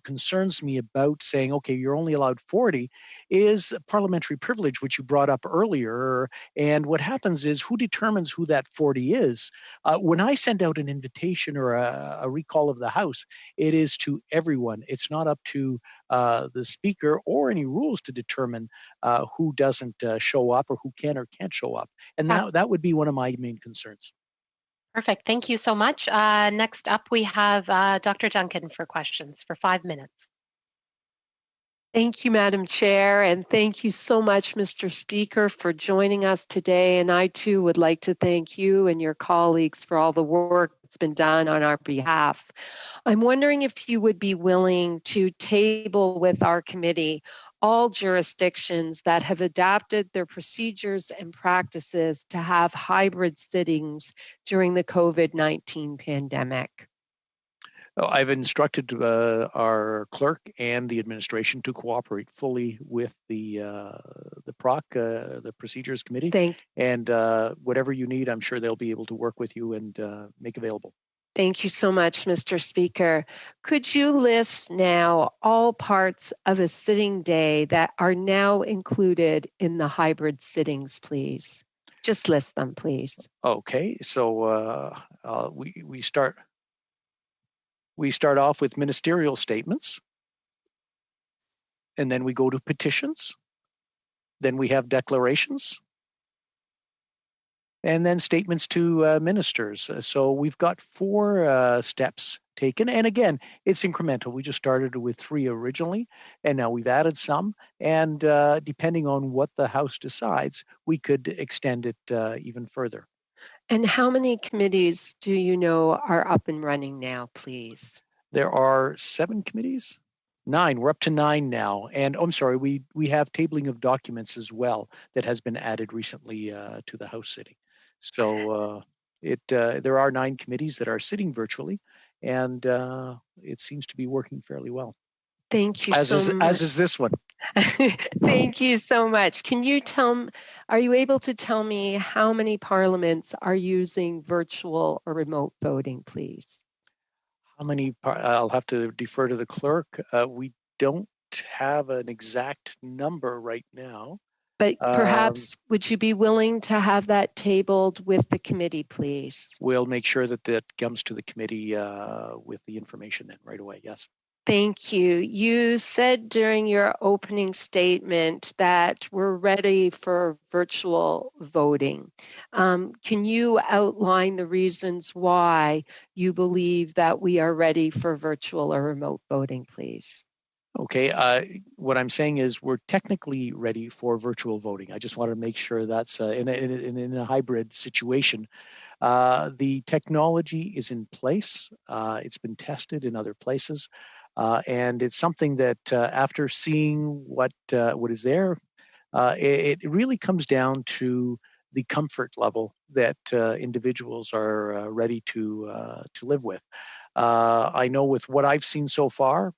concerns me about saying, okay, you're only allowed 40 is parliamentary privilege, which you brought up earlier. And what happens is, who determines who that 40 is? When I send out an invitation or a recall of the House, it is to everyone. It's not up to the Speaker or any rules to determine who doesn't show up or who can or can't show up. And that would be one of my main concerns. Perfect. Thank you so much. Next up, we have Dr. Duncan for questions for 5 minutes. Thank you, Madam Chair, and thank you so much, Mr. Speaker, for joining us today. And I, too, would like to thank you and your colleagues for all the work that's been done on our behalf. I'm wondering if you would be willing to table with our committee all jurisdictions that have adapted their procedures and practices to have hybrid sittings during the COVID-19 pandemic. I've instructed our clerk and the administration to cooperate fully with the PROC, the Procedures Committee. And whatever you need, I'm sure they'll be able to work with you and make available. Thank you so much, Mr. Speaker. Could you list now all parts of a sitting day that are now included in the hybrid sittings, please? Just list them, please. Okay, so we start off with ministerial statements, and then we go to petitions. Then we have declarations. and then statements to ministers. So we've got 4 steps taken. And again, it's incremental. We just started with 3 originally, and now we've added some. And depending on what the House decides, we could extend it even further. And how many committees do you know are up and running now, please? There are 7 committees. 9. We're up to 9 now. And I'm sorry, we have tabling of documents as well that has been added recently to the House sitting. So there are 9 committees that are sitting virtually, and it seems to be working fairly well. Thank you so much. As is this one. Thank you so much. Are you able to tell me how many parliaments are using virtual or remote voting, please? How many? I'll have to defer to the clerk. We don't have an exact number right now. But perhaps would you be willing to have that tabled with the committee, please? We'll make sure that that comes to the committee with the information then right away. Yes. Thank you. You said during your opening statement that we're ready for virtual voting. Can you outline the reasons why you believe that we are ready for virtual or remote voting, please? Okay, what I'm saying is we're technically ready for virtual voting. I just want to make sure that's in a hybrid situation. The technology is in place. It's been tested in other places. And it's something that after seeing what is there, it really comes down to the comfort level that individuals are ready to live with. I know with what I've seen so far,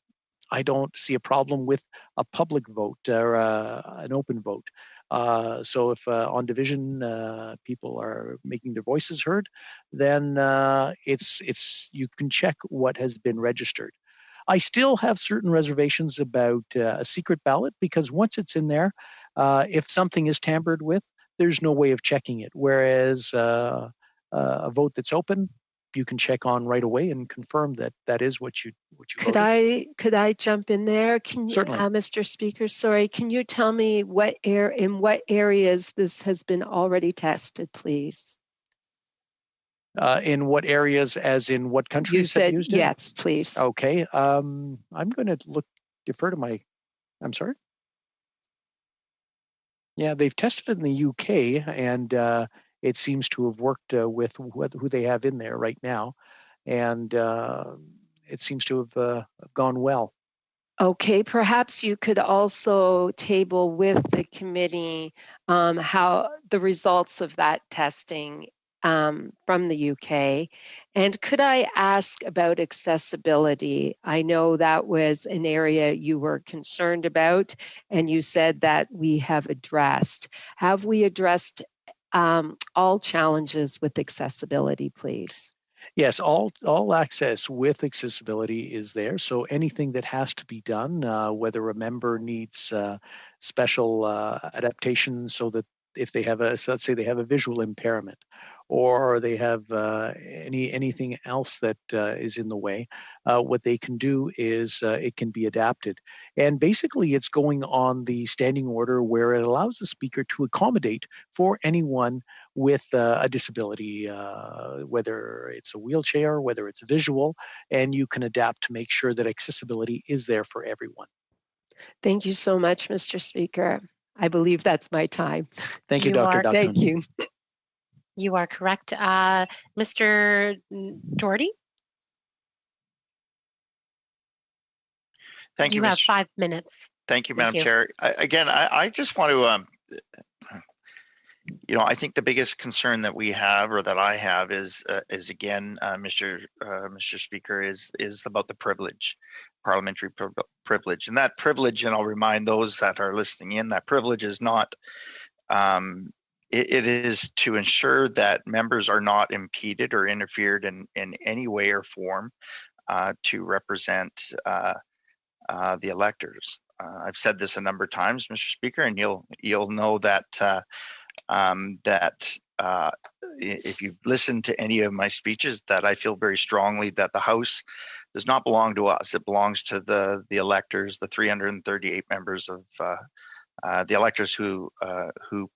I don't see a problem with a public vote or an open vote. So if on division people are making their voices heard, then you can check what has been registered. I still have certain reservations about a secret ballot because once it's in there, if something is tampered with, there's no way of checking it. Whereas a vote that's open, you can check on right away and confirm that that is what you voted. Could I jump in there? Certainly. Mr. Speaker, sorry, can you tell me in what areas this has been already tested, please? In what areas, as in what countries have used it? Yes, please. Okay. I'm going to defer to my. I'm sorry. Yeah, they've tested it in the UK, and it seems to have worked with who they have in there right now, and it seems to have gone well. Okay, perhaps you could also table with the committee how the results of that testing from the UK. And could I ask about accessibility? I know that was an area you were concerned about, and you said that we have addressed. Have we addressed all challenges with accessibility, please? Yes, all access with accessibility is there. So anything that has to be done, whether a member needs special adaptation so that if they have let's say they have a visual impairment, or they have anything else that is in the way, what they can do is it can be adapted. And basically it's going on the standing order where it allows the speaker to accommodate for anyone with a disability, whether it's a wheelchair, whether it's visual, and you can adapt to make sure that accessibility is there for everyone. Thank you so much, Mr. Speaker. I believe that's my time. Thank you, Dr. Duckman. Thank you. You are correct. Mr. Doherty? Thank you. You have 5 minutes. Thank you, Madam Chair. I just want to, I think the biggest concern that we have, or that I have, is again, Mr. Speaker, is about the privilege, parliamentary privilege, and that privilege. And I'll remind those that are listening in, that privilege is not. It is to ensure that members are not impeded or interfered in any way or form to represent the electors. I've said this a number of times, Mr. Speaker, and you'll know that if you've listened to any of my speeches, that I feel very strongly that the House does not belong to us. It belongs to the electors, the 338 members of the electors who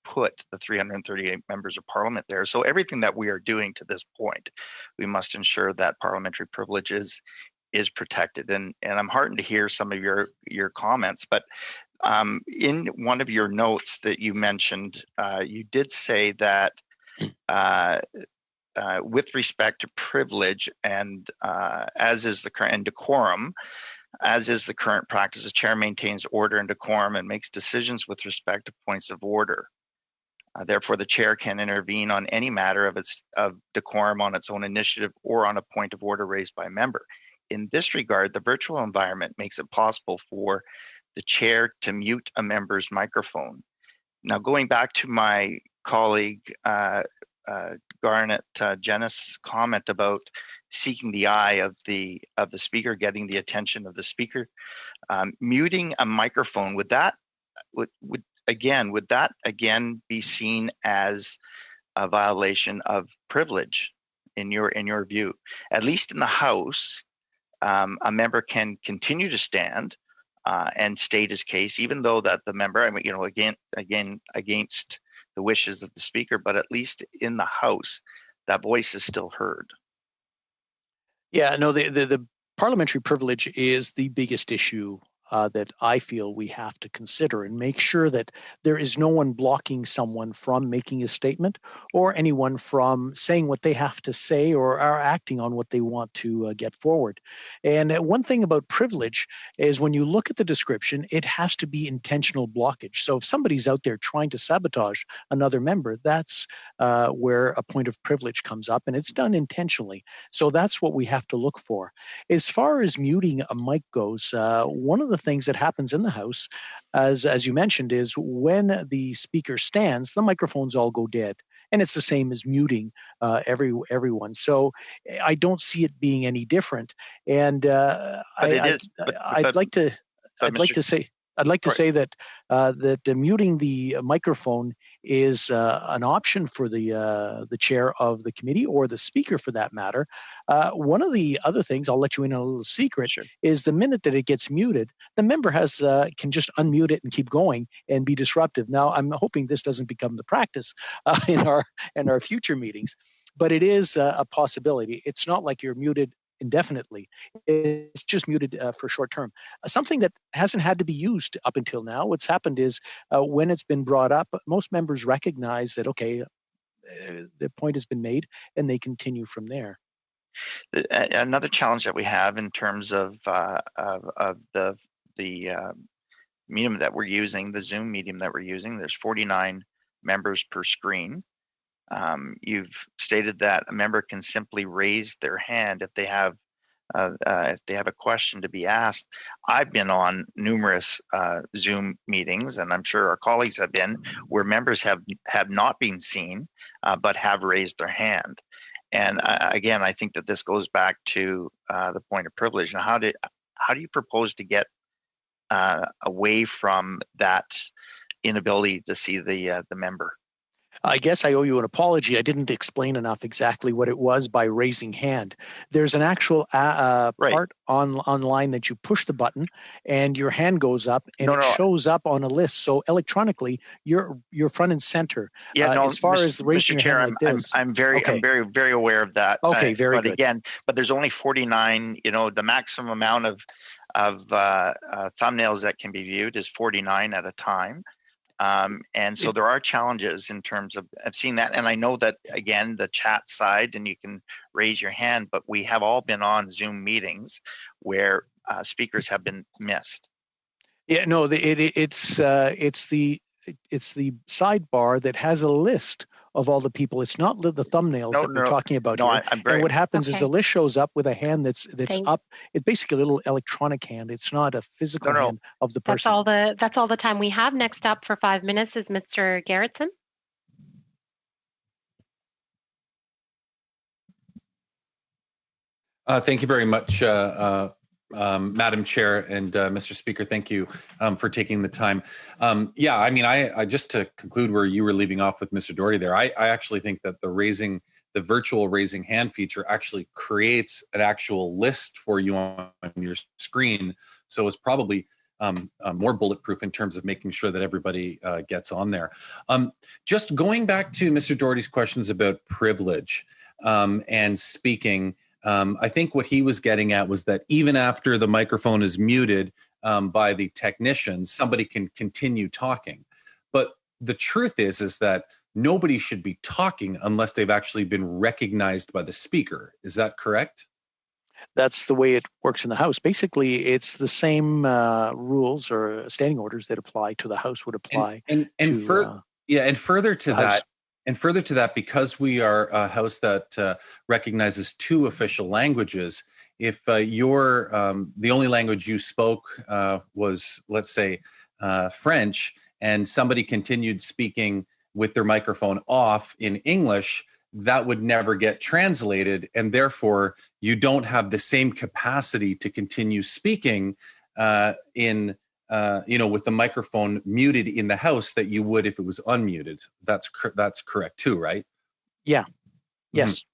put the 338 members of parliament there. So everything that we are doing to this point, we must ensure that parliamentary privileges is protected. And I'm heartened to hear some of your comments, but in one of your notes that you mentioned, you did say that with respect to privilege and as is the current, and decorum, as is the current practice, the chair maintains order and decorum and makes decisions with respect to points of order. Therefore, the chair can intervene on any matter of decorum on its own initiative or on a point of order raised by a member. In this regard, the virtual environment makes it possible for the chair to mute a member's microphone. Now, going back to my colleague Garnet Jennis' comment about seeking the eye of the speaker, getting the attention of the speaker, muting a microphone, would that again be seen as a violation of privilege in your view? At least in the House, a member can continue to stand and state his case, even though that the member, I mean, you know, again against the wishes of the speaker, but at least in the House, that voice is still heard. Yeah, no, the parliamentary privilege is the biggest issue that I feel we have to consider, and make sure that there is no one blocking someone from making a statement or anyone from saying what they have to say or are acting on what they want to get forward. And one thing about privilege is when you look at the description, it has to be intentional blockage. So if somebody's out there trying to sabotage another member, that's where a point of privilege comes up, and it's done intentionally. So that's what we have to look for. As far as muting a mic goes, one of the things that happens in the House, as you mentioned, is when the speaker stands, the microphones all go dead, and it's the same as muting everyone. So I don't see it being any different. And I'd like to say that muting the microphone is an option for the chair of the committee, or the speaker for that matter. One of the other things, I'll let you in on a little secret, is the minute that it gets muted, the member can just unmute it and keep going and be disruptive. Now, I'm hoping this doesn't become the practice in our future meetings, but it is a possibility. It's not like you're muted indefinitely. It's just muted for short term. Something that hasn't had to be used up until now. What's happened is when it's been brought up, most members recognize that, okay, the point has been made, and they continue from there. Another challenge that we have in terms of the medium that we're using, the Zoom medium that we're using, there's 49 members per screen. You've stated that a member can simply raise their hand if they have a question to be asked. I've been on numerous Zoom meetings, and I'm sure our colleagues have been, where members have not been seen, but have raised their hand. And again, I think that this goes back to the point of privilege. Now, how do you propose to get away from that inability to see the member? I guess I owe you an apology. I didn't explain enough exactly what it was by raising hand. There's an actual part online that you push the button and your hand goes up, and it shows up on a list. So electronically, you're front and center. Yeah, as far as raising your hand like this, I'm very aware of that. Okay, very good. Again, but there's only 49. You know, the maximum amount of thumbnails that can be viewed is 49 at a time. And so there are challenges in terms of seeing that. And I know that, again, the chat side, and you can raise your hand, but we have all been on Zoom meetings where speakers have been missed. Yeah, no, it's the sidebar that has a list of all the people. It's not the thumbnails that we're talking about here. And what happens is the list shows up with a hand that's up. It's basically a little electronic hand. It's not a physical hand of the person. That's all the time we have. Next up for 5 minutes is Mr. Garretson. Thank you very much, Madam Chair and Mr. Speaker. Thank you for taking the time. Yeah, I mean, I just to conclude where you were leaving off with Mr. Doherty there, I actually think that the virtual raising hand feature actually creates an actual list for you on your screen. So it's probably more bulletproof in terms of making sure that everybody gets on there. Just going back to Mr. Doherty's questions about privilege and speaking, I think what he was getting at was that even after the microphone is muted by the technicians, somebody can continue talking. But the truth is that nobody should be talking unless they've actually been recognized by the speaker. Is that correct? That's the way it works in the House. Basically, it's the same rules or standing orders that apply to the House would apply. And further to that, because we are a House that recognizes 2 official languages, if the only language you spoke was, let's say, French, and somebody continued speaking with their microphone off in English, that would never get translated, and therefore you don't have the same capacity to continue speaking with the microphone muted in the House that you would if it was unmuted. That's correct too, right? Yeah. Yes.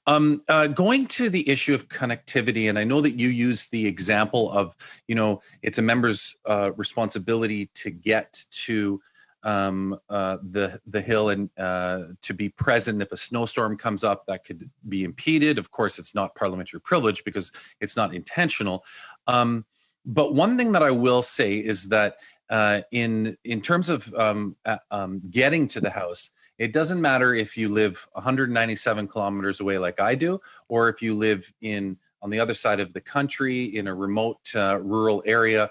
Going to the issue of connectivity, and I know that you use the example of, it's a member's responsibility to get to the hill and to be present. If a snowstorm comes up, that could be impeded. Of course, it's not parliamentary privilege because it's not intentional. But one thing that I will say is that in terms of getting to the House, it doesn't matter if you live 197 kilometers away like I do, or if you live on the other side of the country in a remote rural area.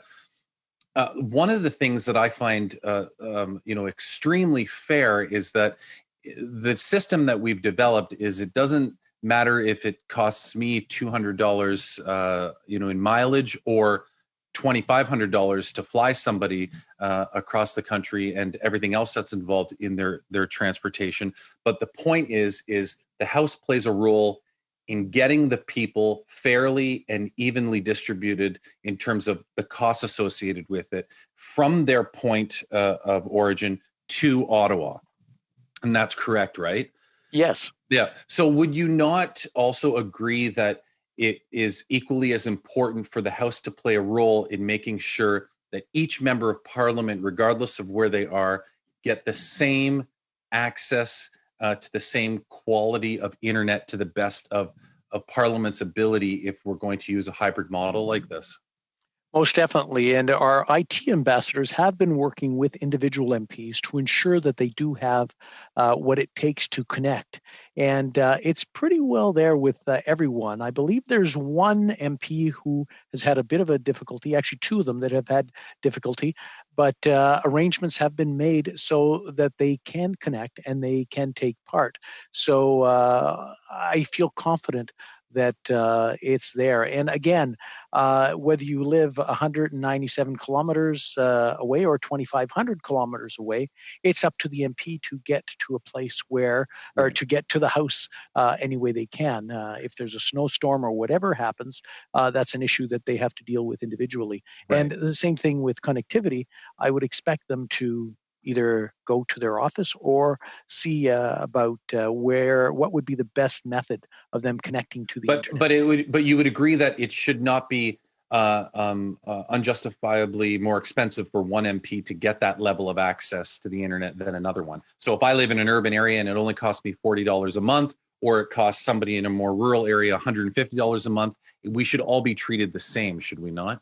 One of the things that I find extremely fair is that the system that we've developed is it doesn't matter if it costs me $200 in mileage or $2,500 to fly somebody across the country and everything else that's involved in their transportation. But the point is the House plays a role in getting the people fairly and evenly distributed in terms of the costs associated with it from their point of origin to Ottawa. And that's correct, right? Yes. Yeah. So would you not also agree that it is equally as important for the House to play a role in making sure that each member of Parliament, regardless of where they are, get the same access to the same quality of internet to the best of Parliament's ability if we're going to use a hybrid model like this? Most definitely. And our IT ambassadors have been working with individual MPs to ensure that they do have what it takes to connect. And it's pretty well there with everyone. I believe there's one MP who has had a bit of a difficulty, actually 2 of them that have had difficulty, but arrangements have been made so that they can connect and they can take part. So I feel confident that it's there. And again, whether you live 197 kilometers away or 2,500 kilometers away, it's up to the MP to get to a place where, or to get to the House any way they can. If there's a snowstorm or whatever happens, that's an issue that they have to deal with individually. Right. And the same thing with connectivity, I would expect them to either go to their office or see about what would be the best method of them connecting to the internet. But you would agree that it should not be unjustifiably more expensive for one MP to get that level of access to the internet than another one. So if I live in an urban area and it only costs me $40 a month, or it costs somebody in a more rural area $150 a month, we should all be treated the same, should we not?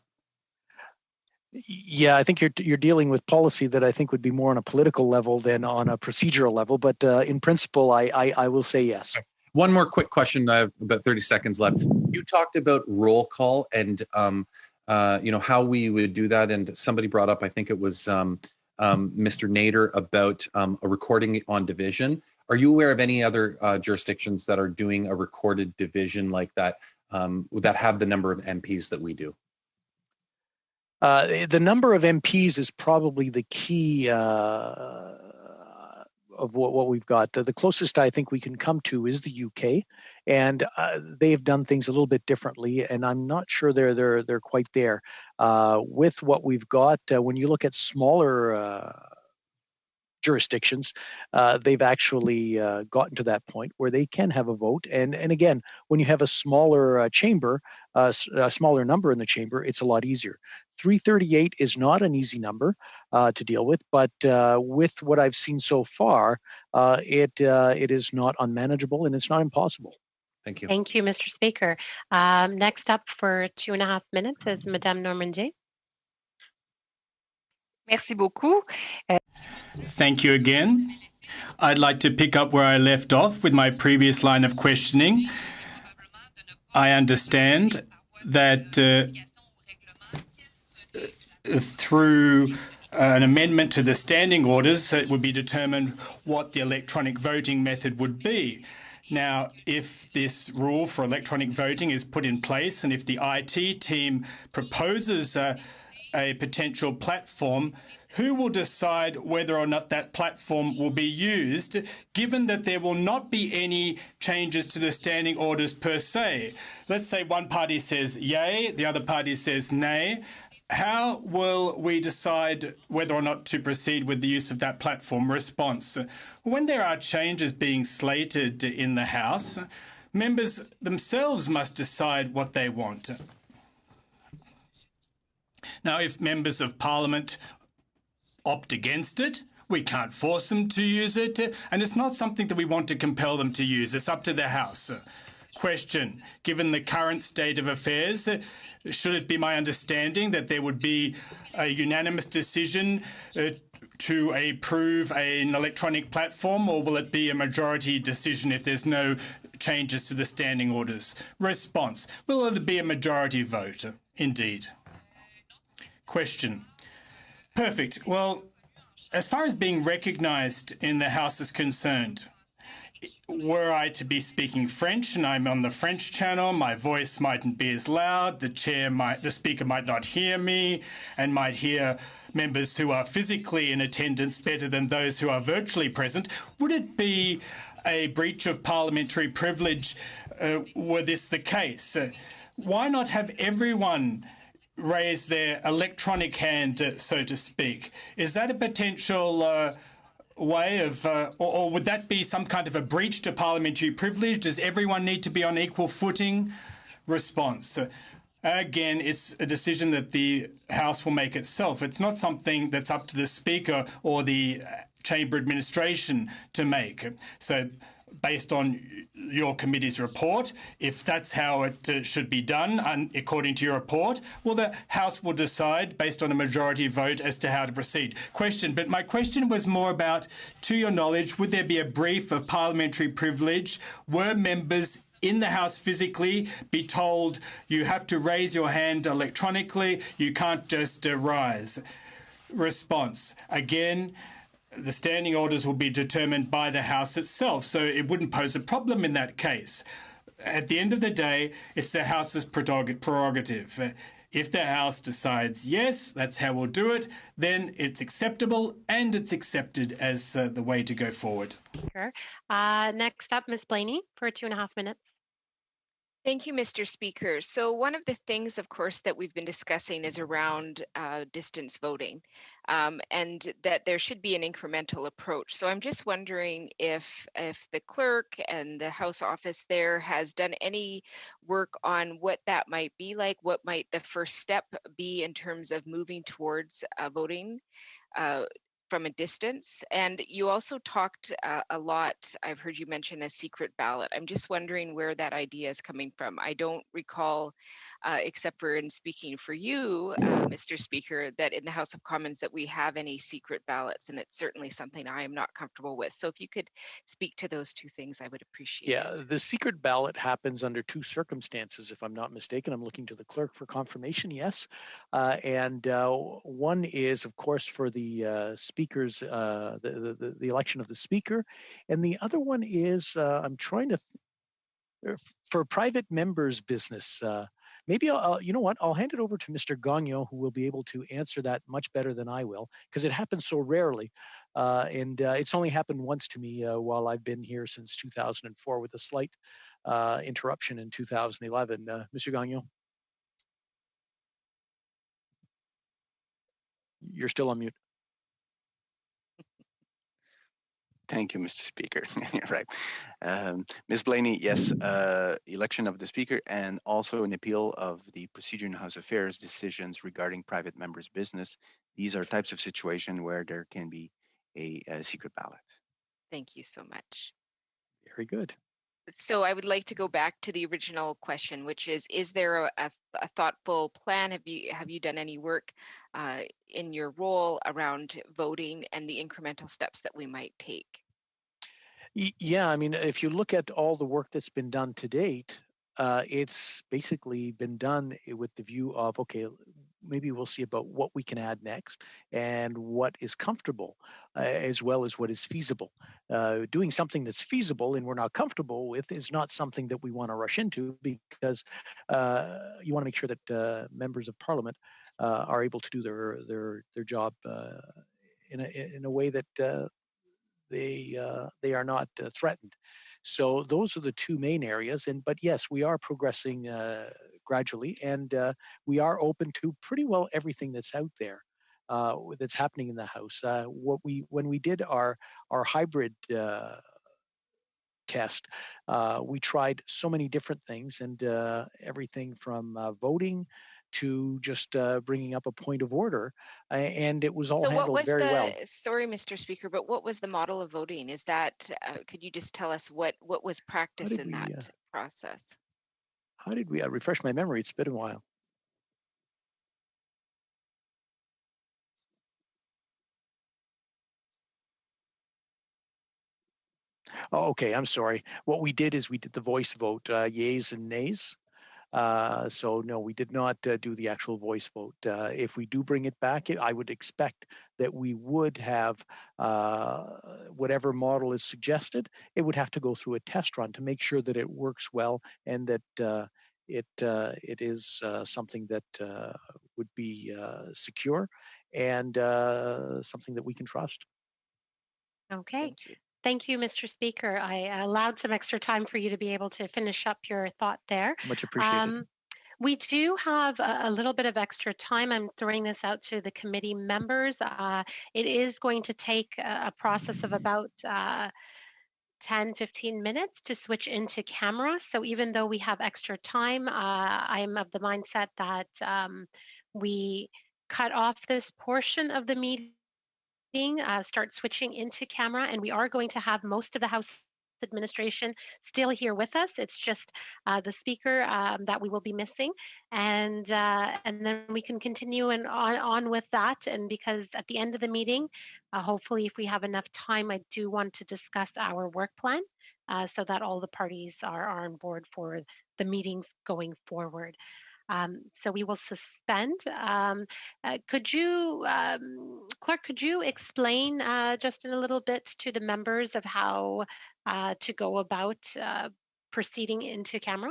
Yeah, I think you're dealing with policy that I think would be more on a political level than on a procedural level. But in principle, I will say yes. One more quick question. I have about 30 seconds left. You talked about roll call and how we would do that. And somebody brought up, I think it was Mr. Nader, about a recording on division. Are you aware of any other jurisdictions that are doing a recorded division like that, that have the number of MPs that we do? The number of MPs is probably the key of what we've got. The closest I think we can come to is the UK, and they've done things a little bit differently, and I'm not sure they're quite there. With what we've got, when you look at smaller jurisdictions, they've actually gotten to that point where they can have a vote. And again, when you have a smaller chamber, a smaller number in the chamber, it's a lot easier. 338 is not an easy number to deal with, but with what I've seen so far, it is not unmanageable and it's not impossible. Thank you. Thank you, Mr. Speaker. Next up for 2.5 minutes is Madame Normandie. Merci beaucoup. Thank you again. I'd like to pick up where I left off with my previous line of questioning. I understand that through an amendment to the standing orders, it would be determined what the electronic voting method would be. Now, if this rule for electronic voting is put in place and if the IT team proposes a potential platform, who will decide whether or not that platform will be used, given that there will not be any changes to the standing orders per se? Let's say one party says yay, the other party says nay. How will we decide whether or not to proceed with the use of that platform? Response. When there are changes being slated in the House, members themselves must decide what they want. Now, if members of Parliament opt against it, we can't force them to use it, and it's not something that we want to compel them to use. It's up to the House. Question. Given the current state of affairs, should it be my understanding that there would be a unanimous decision to approve an electronic platform, or will it be a majority decision if there's no changes to the standing orders? Response. Will it be a majority vote? Indeed. Question. Perfect. Well, as far as being recognised in the House is concerned, were I to be speaking French and I'm on the French channel, my voice mightn't be as loud, the speaker might not hear me and might hear members who are physically in attendance better than those who are virtually present. Would it be a breach of parliamentary privilege were this the case? Why not have everyone raise their electronic hand, so to speak? Is that a potential way of, or would that be some kind of a breach to parliamentary privilege? Does everyone need to be on equal footing? Response. Again, it's a decision that the House will make itself. It's not something that's up to the Speaker or the Chamber administration to make. So based on your committee's report, if that's how it should be done, and according to your report, well, the House will decide based on a majority vote as to how to proceed. Question, but my question was more about, to your knowledge, would there be a brief of parliamentary privilege? Were members in the House physically be told you have to raise your hand electronically, you can't just rise? Response, again, the standing orders will be determined by the House itself, so it wouldn't pose a problem in that case. At the end of the day, it's the House's prerogative. If the House decides, yes, that's how we'll do it, then it's acceptable and it's accepted as the way to go forward. Sure. Next up, Ms. Blaney for 2.5 minutes. Thank you, Mr. Speaker. So one of the things, of course, that we've been discussing is around distance voting, and that there should be an incremental approach. So I'm just wondering if the clerk and the House office there has done any work on what that might be like, what might the first step be in terms of moving towards voting from a distance. And you also talked a lot, I've heard you mention a secret ballot. I'm just wondering where that idea is coming from. I don't recall, except for in speaking for you, Mr. Speaker, that in the House of Commons that we have any secret ballots, and it's certainly something I am not comfortable with. So if you could speak to those two things, I would appreciate it. The secret ballot happens under two circumstances, if I'm not mistaken. I'm looking to the clerk for confirmation, yes. And one is, of course, for the speakers, the election of the speaker, and the other one is I'm trying to for private members' business. Maybe I'll you know what? I'll hand it over to Mr. Gagnon, who will be able to answer that much better than I will, because it happens so rarely, and it's only happened once to me while I've been here since 2004, with a slight interruption in 2011. Mr. Gagnon, you're still on mute. Thank you, Mr. Speaker. Right. Ms. Blaney, yes, election of the Speaker and also an appeal of the Procedure in House Affairs decisions regarding private members' business. These are types of situations where there can be a secret ballot. Thank you so much. Very good. So I would like to go back to the original question, which is there a thoughtful plan? Have you done any work in your role around voting and the incremental steps that we might take? Yeah, I mean, if you look at all the work that's been done to date, it's basically been done with the view of, okay, maybe we'll see about what we can add next and what is comfortable as well as what is feasible. Doing something that's feasible and we're not comfortable with is not something that we want to rush into, because you want to make sure that members of parliament are able to do their job in a way that they are not threatened. So those are the two main areas. But yes, we are progressing gradually, and we are open to pretty well everything that's out there that's happening in the House. When we did our hybrid test, we tried so many different things, and everything from voting to just bringing up a point of order, and it was all handled very well. Sorry, Mr. Speaker, but what was the model of voting? Is that, could you just tell us what was practiced in that process? How did we refresh my memory? It's been a while. Oh, okay, I'm sorry. What we did is we did the voice vote, yeas and nays. So no, we did not do the actual voice vote. If we do bring it back, I would expect that we would have whatever model is suggested. It would have to go through a test run to make sure that it works well and that it is something that would be secure and something that we can trust. Okay. Thank you, Mr. Speaker. I allowed some extra time for you to be able to finish up your thought there. Much appreciated. We do have a little bit of extra time. I'm throwing this out to the committee members. It is going to take a process of about 10, 15 minutes to switch into camera. So even though we have extra time, I'm of the mindset that we cut off this portion of the meeting, start switching into camera, and we are going to have most of the House administration still here with us. It's just the speaker that we will be missing, and then we can continue on with that. And because at the end of the meeting, hopefully if we have enough time, I do want to discuss our work plan so that all the parties are on board for the meetings going forward. So we will suspend. Could you, Clark, could you explain just in a little bit to the members of how to go about proceeding into camera?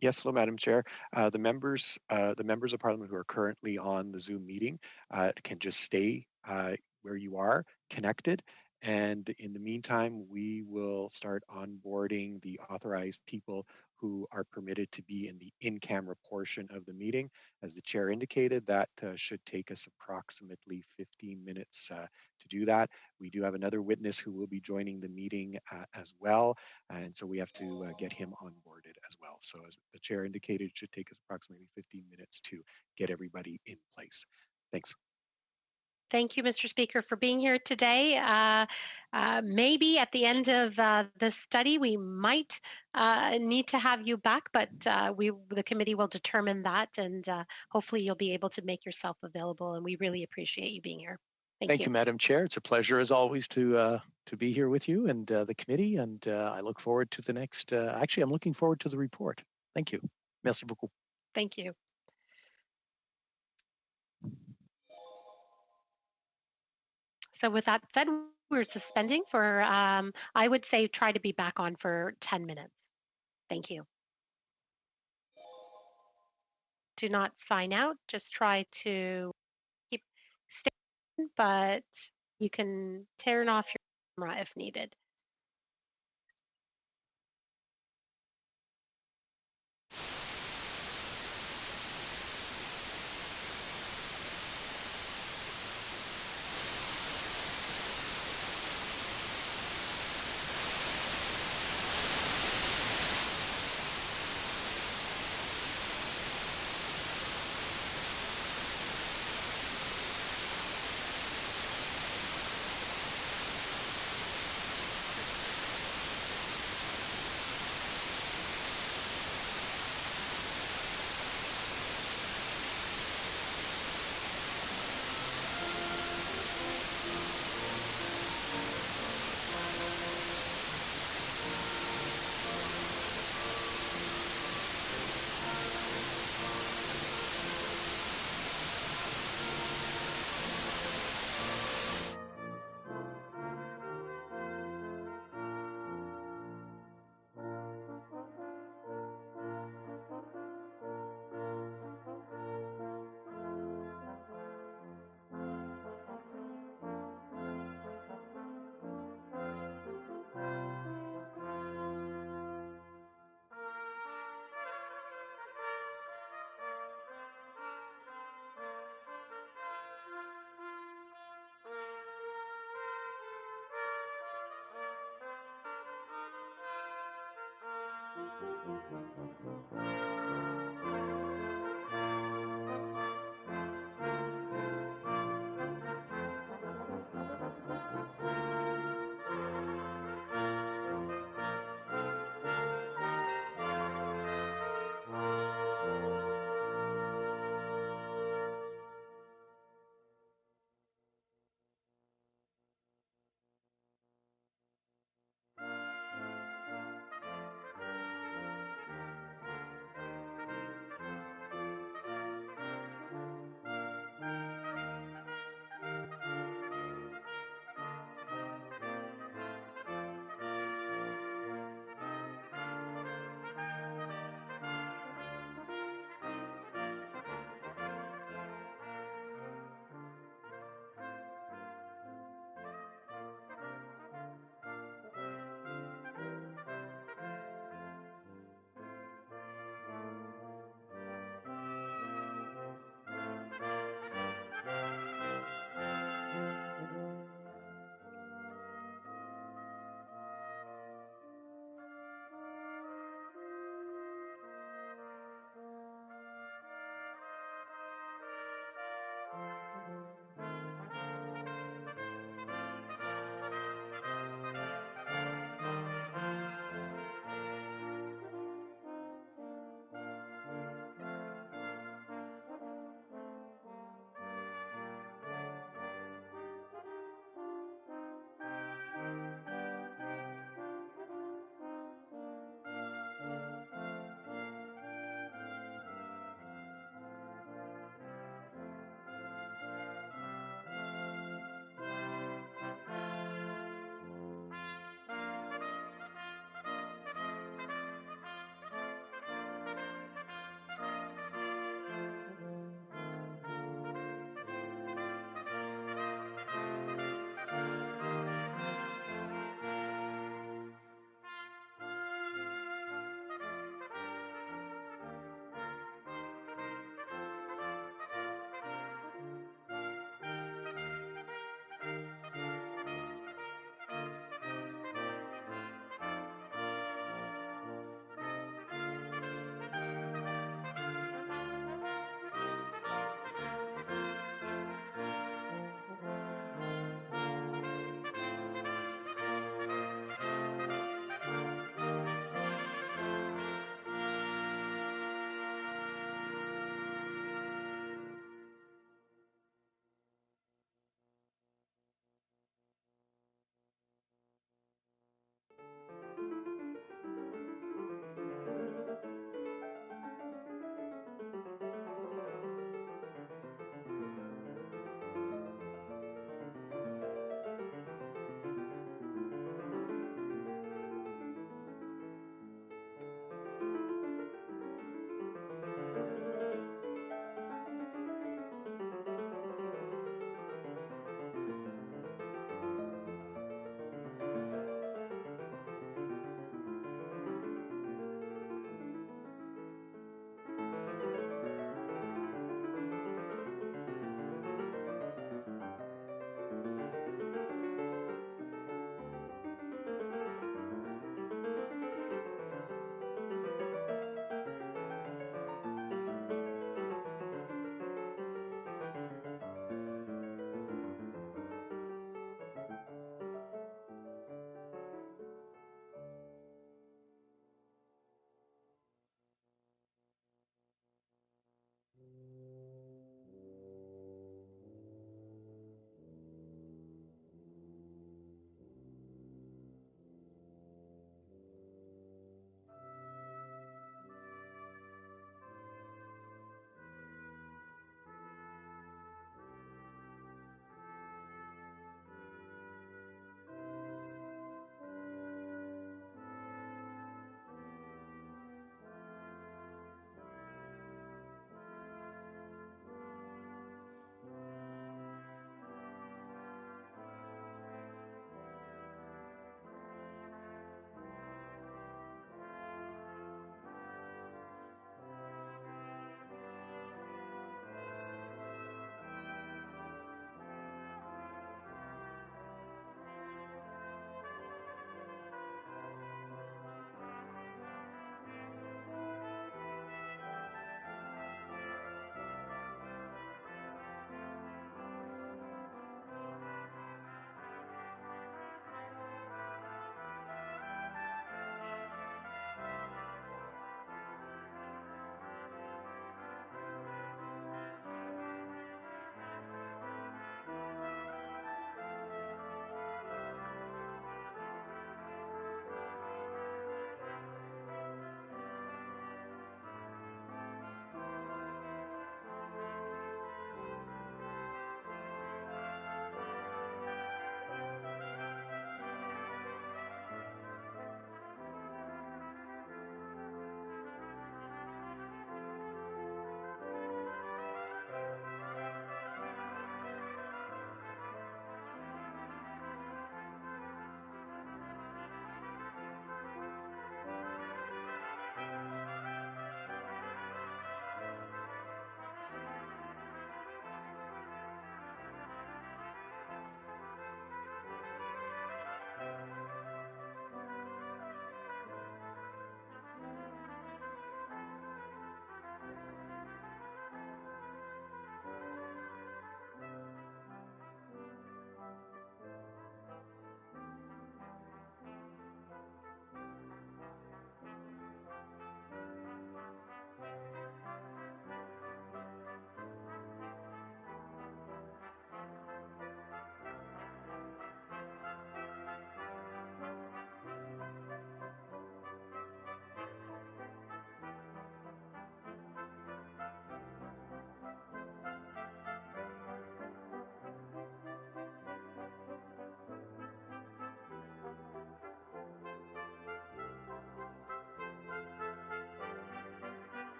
Yes, hello, Madam Chair. The members of Parliament who are currently on the Zoom meeting can just stay where you are, connected. And in the meantime, we will start onboarding the authorized people who are permitted to be in the in-camera portion of the meeting. As the chair indicated, that should take us approximately 15 minutes to do that. We do have another witness who will be joining the meeting as well. And so we have to get him onboarded as well. So as the chair indicated, it should take us approximately 15 minutes to get everybody in place. Thanks. Thank you, Mr. Speaker, for being here today. Maybe at the end of the study, we might need to have you back, but the committee will determine that, and hopefully you'll be able to make yourself available, and we really appreciate you being here. Thank you, Madam Chair. It's a pleasure, as always, to be here with you and the committee, and I look forward to the next, actually, I'm looking forward to the report. Thank you. Merci beaucoup. Thank you. So with that said, we're suspending for, I would say, try to be back on for 10 minutes. Thank you. Do not sign out, just try to keep staying, but you can turn off your camera if needed.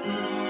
you.